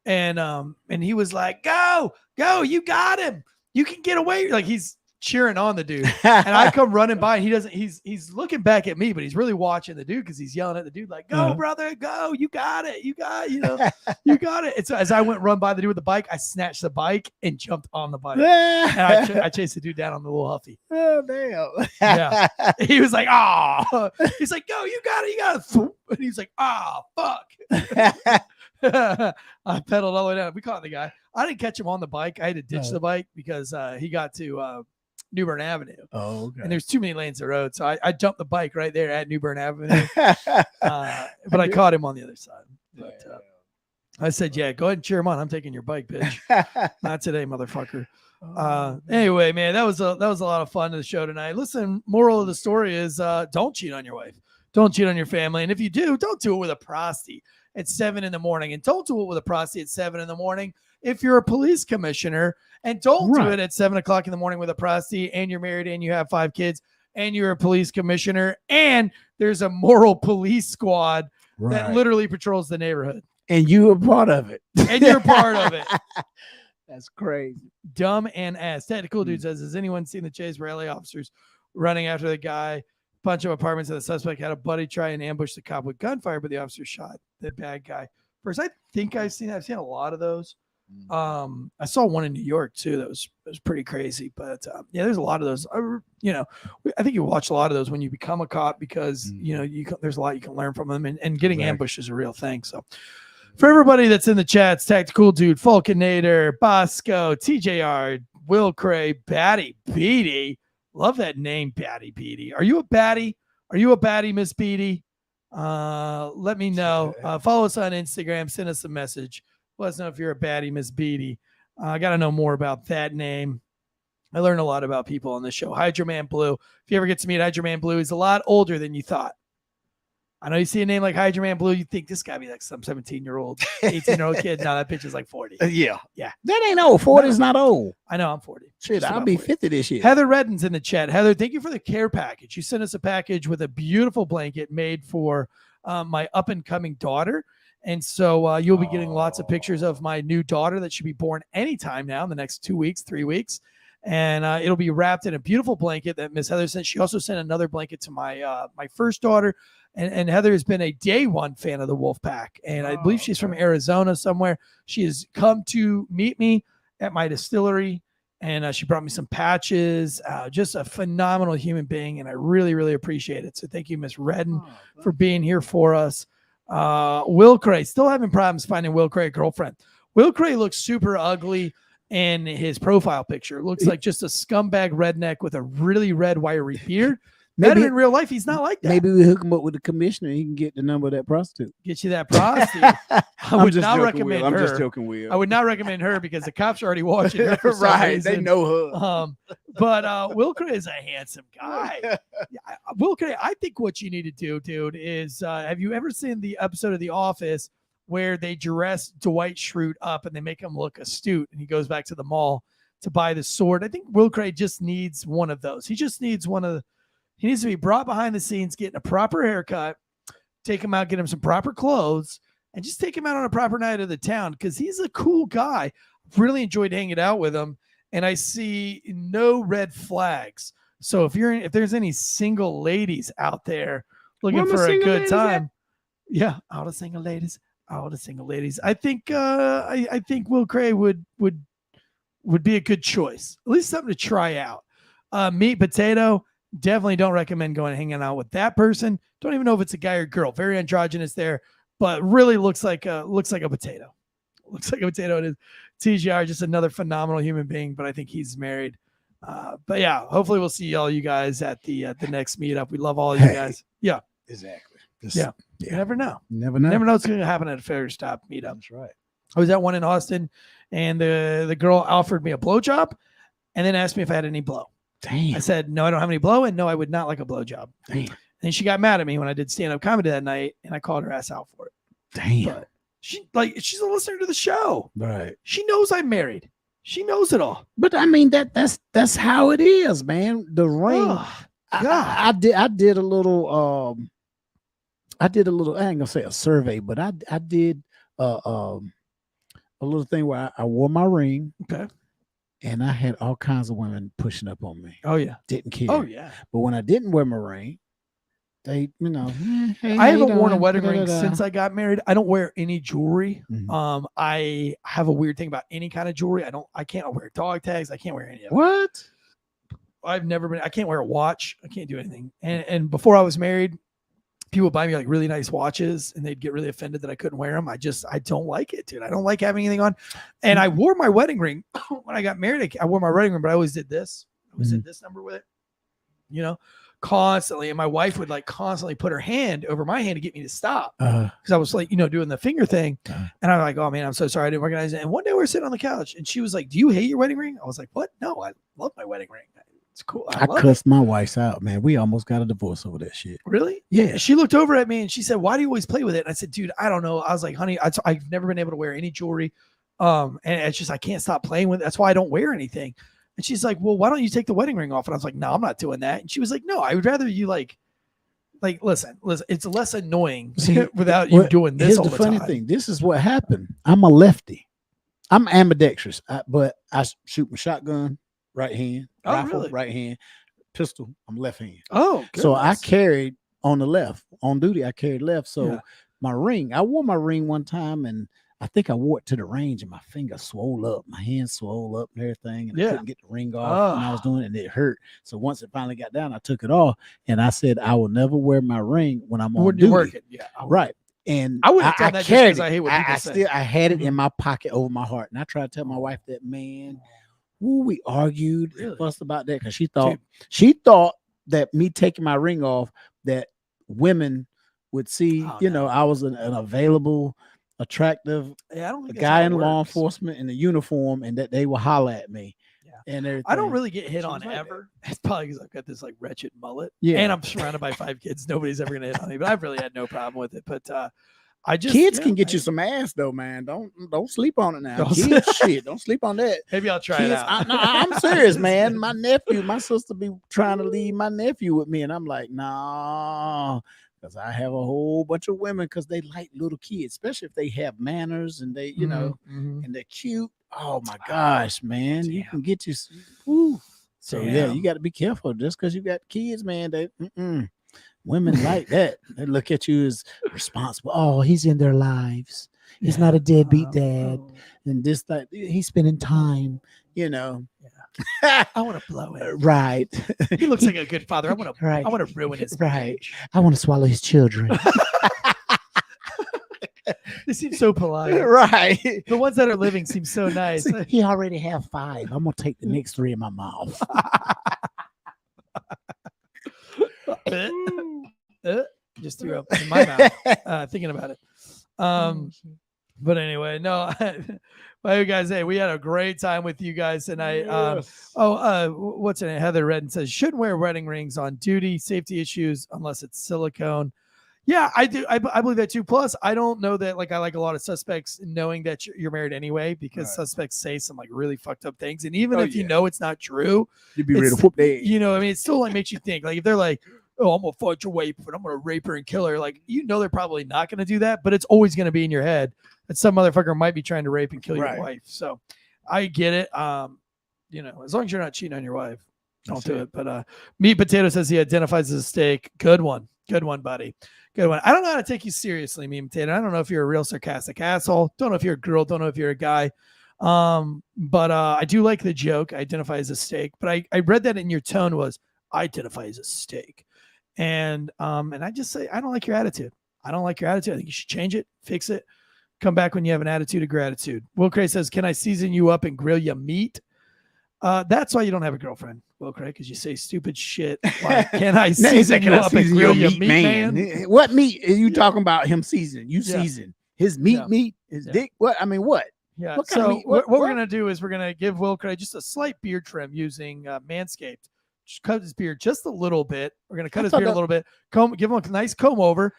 And he was like, go, you got him. You can get away. Like he's cheering on the dude. And I come running by and he's looking back at me, but he's really watching the dude because he's yelling at the dude like, go, brother, go. You got it. You got it. And so as I run by the dude with the bike, I snatched the bike and jumped on the bike. And I chased the dude down on the little Huffy. Oh, damn. Yeah. He was like, oh. He's like, go, you got it. You got it. And he's like, oh, fuck. I pedaled all the way down. We caught the guy. I didn't catch him on the bike. I had to ditch the bike because he got to New Bern Avenue. Oh, okay. And there's too many lanes of road. So I jumped the bike right there at New Bern Avenue. But I caught him on the other side. But I said, yeah, go ahead and cheer him on. I'm taking your bike, bitch. Not today, motherfucker. Anyway, man, that was a lot of fun to the show tonight. Listen, moral of the story is don't cheat on your wife. Don't cheat on your family. And if you do, don't do it with a prosty at 7 a.m. And don't do it with a prosty at 7 a.m. if you're a police commissioner. And don't do it at 7 o'clock in the morning with a prosty and you're married and you have 5 kids and you're a police commissioner and there's a moral police squad that literally patrols the neighborhood. And you are part of it. And you're part of it. That's crazy. Dumb and ass. Tactical Dude says, has anyone seen the chase where LA officers running after the guy, bunch of apartments, and the suspect had a buddy try and ambush the cop with gunfire, but the officer shot the bad guy first? I think I've seen a lot of those. I saw one in New York too. That was pretty crazy, but there's a lot of those. I think you watch a lot of those when you become a cop because there's a lot you can learn from them, and getting ambushed is a real thing. So for everybody that's in the chats, Tactical Dude, Falconator, Bosco, TJR, Will Cray, Batty Beatty, love that name, Batty Beatty. Are you a baddie? Are you a baddie, Miss Beatty? Let me know. Follow us on Instagram. Send us a message. Let us know if you're a baddie, Miss Beatty. I got to know more about that name. I learned a lot about people on this show. Hydro Man Blue. If you ever get to meet Hydro Man Blue, he's a lot older than you thought. I know you see a name like Hydro Man Blue, you think this guy be like some 17-year-old, 18-year-old kid. No, that bitch is like 40. Yeah. That ain't old. 40 is not old. I know, I'm 40. Shit, I'll be 50 this year. Heather Redden's in the chat. Heather, thank you for the care package. You sent us a package with a beautiful blanket made for my up-and-coming daughter. And so you'll be getting lots of pictures of my new daughter that should be born anytime now in the next 2 weeks, 3 weeks. And it'll be wrapped in a beautiful blanket that Miss Heather sent. She also sent another blanket to my my first daughter. And Heather has been a day one fan of the Wolfpack. And I believe she's from Arizona somewhere. She has come to meet me at my distillery. And she brought me some patches. Just a phenomenal human being. And I really, really appreciate it. So thank you, Miss Redden, for being here for us. Will Cray, still having problems finding Will Cray a girlfriend. Will Cray looks super ugly in his profile picture. Looks like just a scumbag redneck with a really red wiry beard. Maybe in real life, he's not like that. Maybe we hook him up with the commissioner. He can get the number of that prostitute. Get you that prostitute. I would not recommend her. I'm just joking, Will. I would not recommend her because the cops are already watching her. For right, reason. they know her. But Will Cray is a handsome guy. Will Cray, I think what you need to do, dude, is have you ever seen the episode of The Office where they dress Dwight Schrute up and they make him look astute and he goes back to the mall to buy the sword? I think Will Cray just needs one of those. He just needs one of He needs to be brought behind the scenes, getting a proper haircut, take him out, get him some proper clothes, and just take him out on a proper night of the town because he's a cool guy. Really enjoyed hanging out with him, and I see no red flags. So if there's any single ladies out there looking for a good time, all the single ladies. I think I think Will Cray would be a good choice. At least something to try out. Meat Potato, definitely don't recommend going and hanging out with that person. Don't even know if it's a guy or girl. Very androgynous there, but really looks like a potato. Looks like a potato. It is. TGR, just another phenomenal human being, but I think he's married. But yeah, hopefully we'll see all you guys at the next meetup. We love all of you guys. Yeah, exactly. You never know. Never know. Never know what's going to happen at a Fair Stop meetup. That's right. I was at one in Austin, and the girl offered me a blowjob, and then asked me if I had any blow. Damn. I said no, I don't have any blow, and no, I would not like a blowjob. Damn. And she got mad at me when I did stand-up comedy that night, and I called her ass out for it. Damn. But she's a listener to the show. Right. She knows I'm married. She knows it all. But I mean that's how it is, man. The ring. Oh, I did a little I ain't gonna say a survey, but I did a little thing where I wore my ring. Okay. And I had all kinds of women pushing up on me. Oh yeah. Didn't care. Oh yeah. But when I didn't wear my ring, they, hey, I haven't worn a wedding ring since I got married. I don't wear any jewelry. Mhm. I have a weird thing about any kind of jewelry. I can't wear dog tags. I can't wear any of it. What? I can't wear a watch. I can't do anything. And before I was married, people would buy me like really nice watches and they'd get really offended that I couldn't wear them. I don't like it, dude. I don't like having anything on. And I wore my wedding ring when I got married. I wore my wedding ring, but I always did this. I always did this number with it, constantly. And my wife would like constantly put her hand over my hand to get me to stop because I was like, doing the finger thing. And I'm like, oh man, I'm so sorry. I didn't recognize it. And one day we were sitting on the couch and she was like, do you hate your wedding ring? I was like, what? No, I love my wedding ring. It's cool. I cussed my wife out, man. We almost got a divorce over that shit. Really? Yeah. She looked over at me and she said, why do you always play with it? And I said, dude, I don't know. I was like, honey, I've never been able to wear any jewelry. And it's just, I can't stop playing with it. That's why I don't wear anything. And she's like, well, why don't you take the wedding ring off? And I was like, no, I'm not doing that. And she was like, no, I would rather you like, listen, it's less annoying without you doing this. Here's the funny thing. This is what happened. I'm a lefty. I'm ambidextrous, but I shoot my shotgun right hand, rifle really? right hand, pistol, I'm left hand. Oh, goodness. So I carried on the left. On duty, I carried left. So my ring, I wore my ring one time and I think I wore it to the range and my finger swole up. My hand swole up and everything. And I couldn't get the ring off when I was doing it and it hurt. So once it finally got down, I took it off and I said, I will never wear my ring when I'm on duty. Working. Yeah. Right. And I wouldn't have done that just because I hate what people say. I had it in my pocket over my heart. And I tried to tell my wife that, man, we argued and fussed about that because she thought that me taking my ring off, that women would see, I was an available, attractive guy in law enforcement in the uniform and that they will holler at me. And everything. I don't really get hit on ever. It's probably because I've got this like wretched mullet. Yeah. And I'm surrounded by 5 kids. Nobody's ever going to hit on me, but I've really had no problem with it. But kids can get you some ass though, man. Don't sleep on it now. Kids, shit, don't sleep on that. Maybe I'll try it out. I'm serious, man. My sister be trying to leave my nephew with me, and I'm like, nah, because I have a whole bunch of women because they like little kids, especially if they have manners and they, and they're cute. Oh my gosh, man, you can get you. So you got to be careful just because you got kids, man. They women like that. They look at you as responsible. Oh, he's in their lives. He's not a deadbeat dad. And this, that, he's spending time, I want to blow it. Right. He looks like a good father. I want to ruin his marriage. I want to swallow his children. They seem so polite. Right. The ones that are living seem so nice. He already have 5. I'm gonna take the next 3 in my mouth. Just threw up in my mouth thinking about it. But anyway, no. Well, you guys, hey, we had a great time with you guys tonight. What's in it? Heather Redden says shouldn't wear wedding rings on duty. Safety issues unless it's silicone. Yeah, I do. I believe that too. Plus, I don't know that I like a lot of suspects knowing that you're married anyway, because suspects say some really fucked up things. And even if you know it's not true, You'd be ready to whoop their ass. I mean, it still makes you think. If they're like, oh, I'm gonna fight your wife, but I'm gonna rape her and kill her. They're probably not gonna do that, but it's always gonna be in your head that some motherfucker might be trying to rape and kill your wife. So I get it. As long as you're not cheating on your wife, don't do it. But Meat Potato says he identifies as a steak. Good one, buddy. Good one. I don't know how to take you seriously, Meat Potato. I don't know if you're a real sarcastic asshole. Don't know if you're a girl. Don't know if you're a guy. But I do like the joke. Identify as a steak. But I read that in your tone was identify as a steak. And I just say, I don't like your attitude. I don't like your attitude. I think you should change it, fix it, come back when you have an attitude of gratitude. Will Cray says, can I season you up and grill you meat? That's why you don't have a girlfriend, Will Cray, because you say stupid shit. Like, can I season you up and grill you meat, man? What meat are you talking about him seasoning? You season his meat, his dick. What? I mean, what? Yeah. What kind of meat? What we're going to do is we're going to give Will Cray just a slight beard trim using Manscaped. Just cut his beard just a little bit. We're going to cut his beard a little bit. Give him a nice comb over.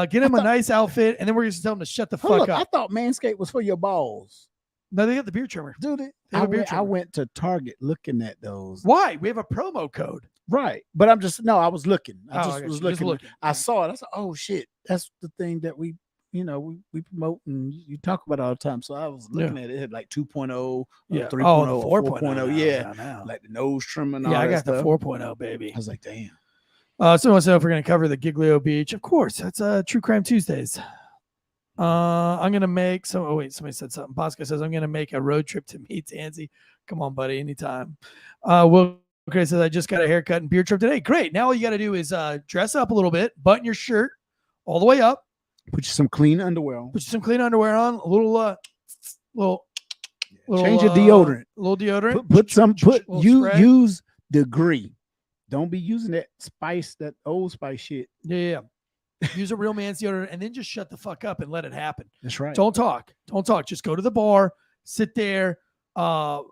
Get him a nice outfit, and then we're just tell him to shut the fuck up. I thought Manscaped was for your balls. No, they got the beard trimmer. Dude, I went to Target looking at those. Why? We have a promo code. Right. But I was looking. I was looking. looking. I saw it. I said, oh shit, that's the thing that we promote and you talk about all the time. So I was looking at it. It had like 2.0, 3.0, 4.0. Yeah. Like the nose trim and all that. I got stuff. The 4.0, baby. I was like, damn. Someone wants to know if we're going to cover the Giglio Beach. Of course. That's True Crime Tuesdays. I'm going to make some. Oh, wait. Somebody said something. Bosco says, I'm going to make a road trip to meet Tansey. Come on, buddy. Anytime. Will Cray says, I just got a haircut and beard trim today. Great. Now all you got to do is dress up a little bit, button your shirt all the way up. Put you some clean underwear on. A little change your deodorant. A little deodorant. Use Degree. Don't be using that Old Spice shit. Yeah. Use a real man's deodorant and then just shut the fuck up and let it happen. That's right. Don't talk. Just go to the bar, sit there,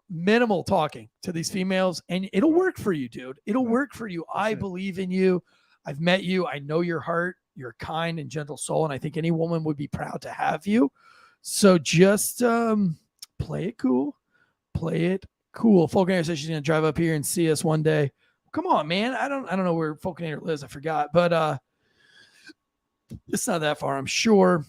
minimal talking to these females, and it'll work for you, dude. It'll work for you. I believe in you. I've met you. I know your heart. You're a kind and gentle soul, and I think any woman would be proud to have you. So just play it cool. Fulcanator says she's gonna drive up here and see us one day. Come on, man. I don't know where Fulcanator lives. I forgot, but it's not that far, I'm sure.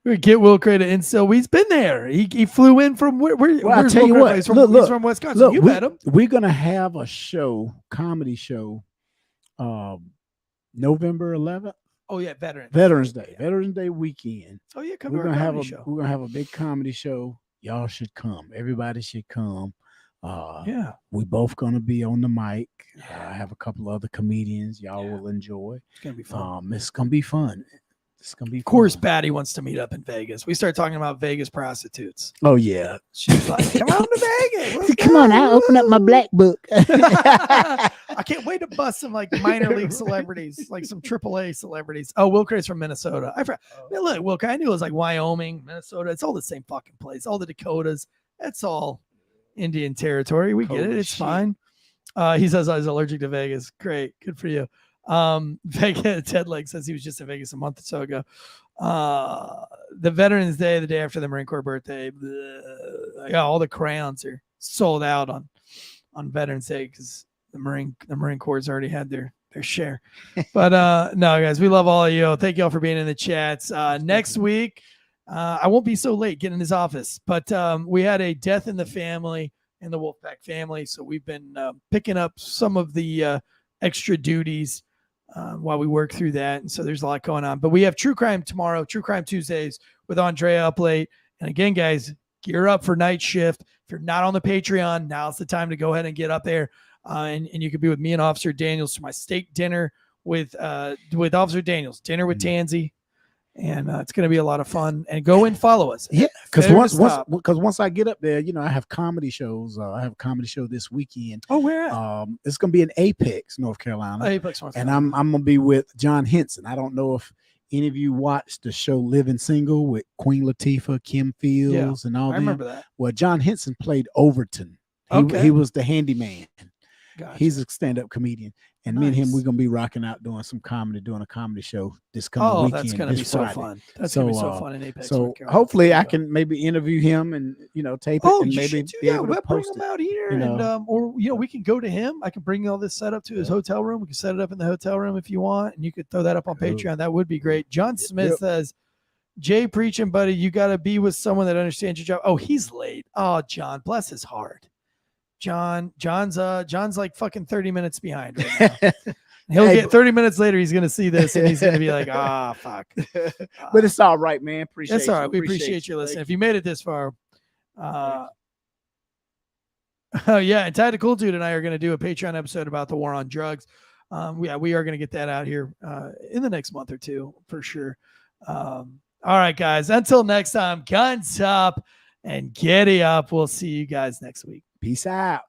We get Will Cray to Incel. He's been there. He flew in from where's I'll tell you what. He's from Wisconsin. Look, you met him. We're gonna have a comedy show, November 11th. Oh yeah, Veterans Day weekend. Oh yeah, we're gonna have a big comedy show. Y'all should come. Everybody should come. We both gonna be on the mic. I have a couple other comedians y'all will enjoy. It's gonna be fun. It's gonna be fun. Of course, Patty wants to meet up in Vegas. We start talking about Vegas prostitutes. Oh yeah, she's like, "Come on to Vegas. Come on, I'll open up my black book." I can't wait to bust some minor league celebrities, like some AAA celebrities. Oh, Will Cray's from Minnesota. Look, Will Cray, I knew it was like Wyoming, Minnesota. It's all the same fucking place. All the Dakotas. That's all Indian territory. We get it. It's fine. He says I was allergic to Vegas. Great. Good for you. Vegas, Ted Lake says he was just in Vegas a month or so ago. The Veterans Day, the day after the Marine Corps birthday, all the crayons are sold out on Veterans Day because the Marine Corps already had their share. But no, guys, we love all of you. Thank you all for being in the chats. Next week, I won't be so late getting in his office, but we had a death in the family, in the Wolfpack family, so we've been picking up some of the extra duties while we work through that. And so there's a lot going on. But we have True Crime tomorrow, True Crime Tuesdays with Andrea up late. And again, guys, gear up for night shift. If you're not on the Patreon, now's the time to go ahead and get up there. And you could be with me and Officer Daniels for my steak dinner with Officer Daniels, dinner with Tansey. And it's going to be a lot of fun. And go and follow us. Yeah, because once I get up there, I have comedy shows. I have a comedy show this weekend. Oh, where at? It's going to be in Apex, North Carolina. Apex, North and Carolina. I'm going to be with John Henson. I don't know if any of you watched the show Living Single with Queen Latifah, Kim Fields, and all that. I remember that. Well, John Henson played Overton. He was the handyman. Gotcha. He's a stand-up comedian. And me and him, we're gonna be rocking out doing some comedy, doing a comedy show this coming weekend. That's gonna be so Friday. fun. That's gonna be so fun in Apex. So hopefully I can maybe interview him and tape it and maybe be able to bring post him it. out here, and or we can go to him. I can bring all this set up to his hotel room. We can set it up in the hotel room if you want, and you could throw that up on Patreon. That would be great. John Smith says, "Jay preaching, buddy. You got to be with someone that understands your job." Oh, he's late. Oh, John, bless his heart. John's like fucking 30 minutes behind right now. He'll get 30 minutes later. He's going to see this and he's going to be like, fuck. But it's all right, man. It's all right. We appreciate you listening. If you made it this far. Yeah. And Ty the Cool Dude and I are going to do a Patreon episode about the war on drugs. We are going to get that out here in the next month or two for sure. All right, guys. Until next time, guns up and giddy up. We'll see you guys next week. Peace out.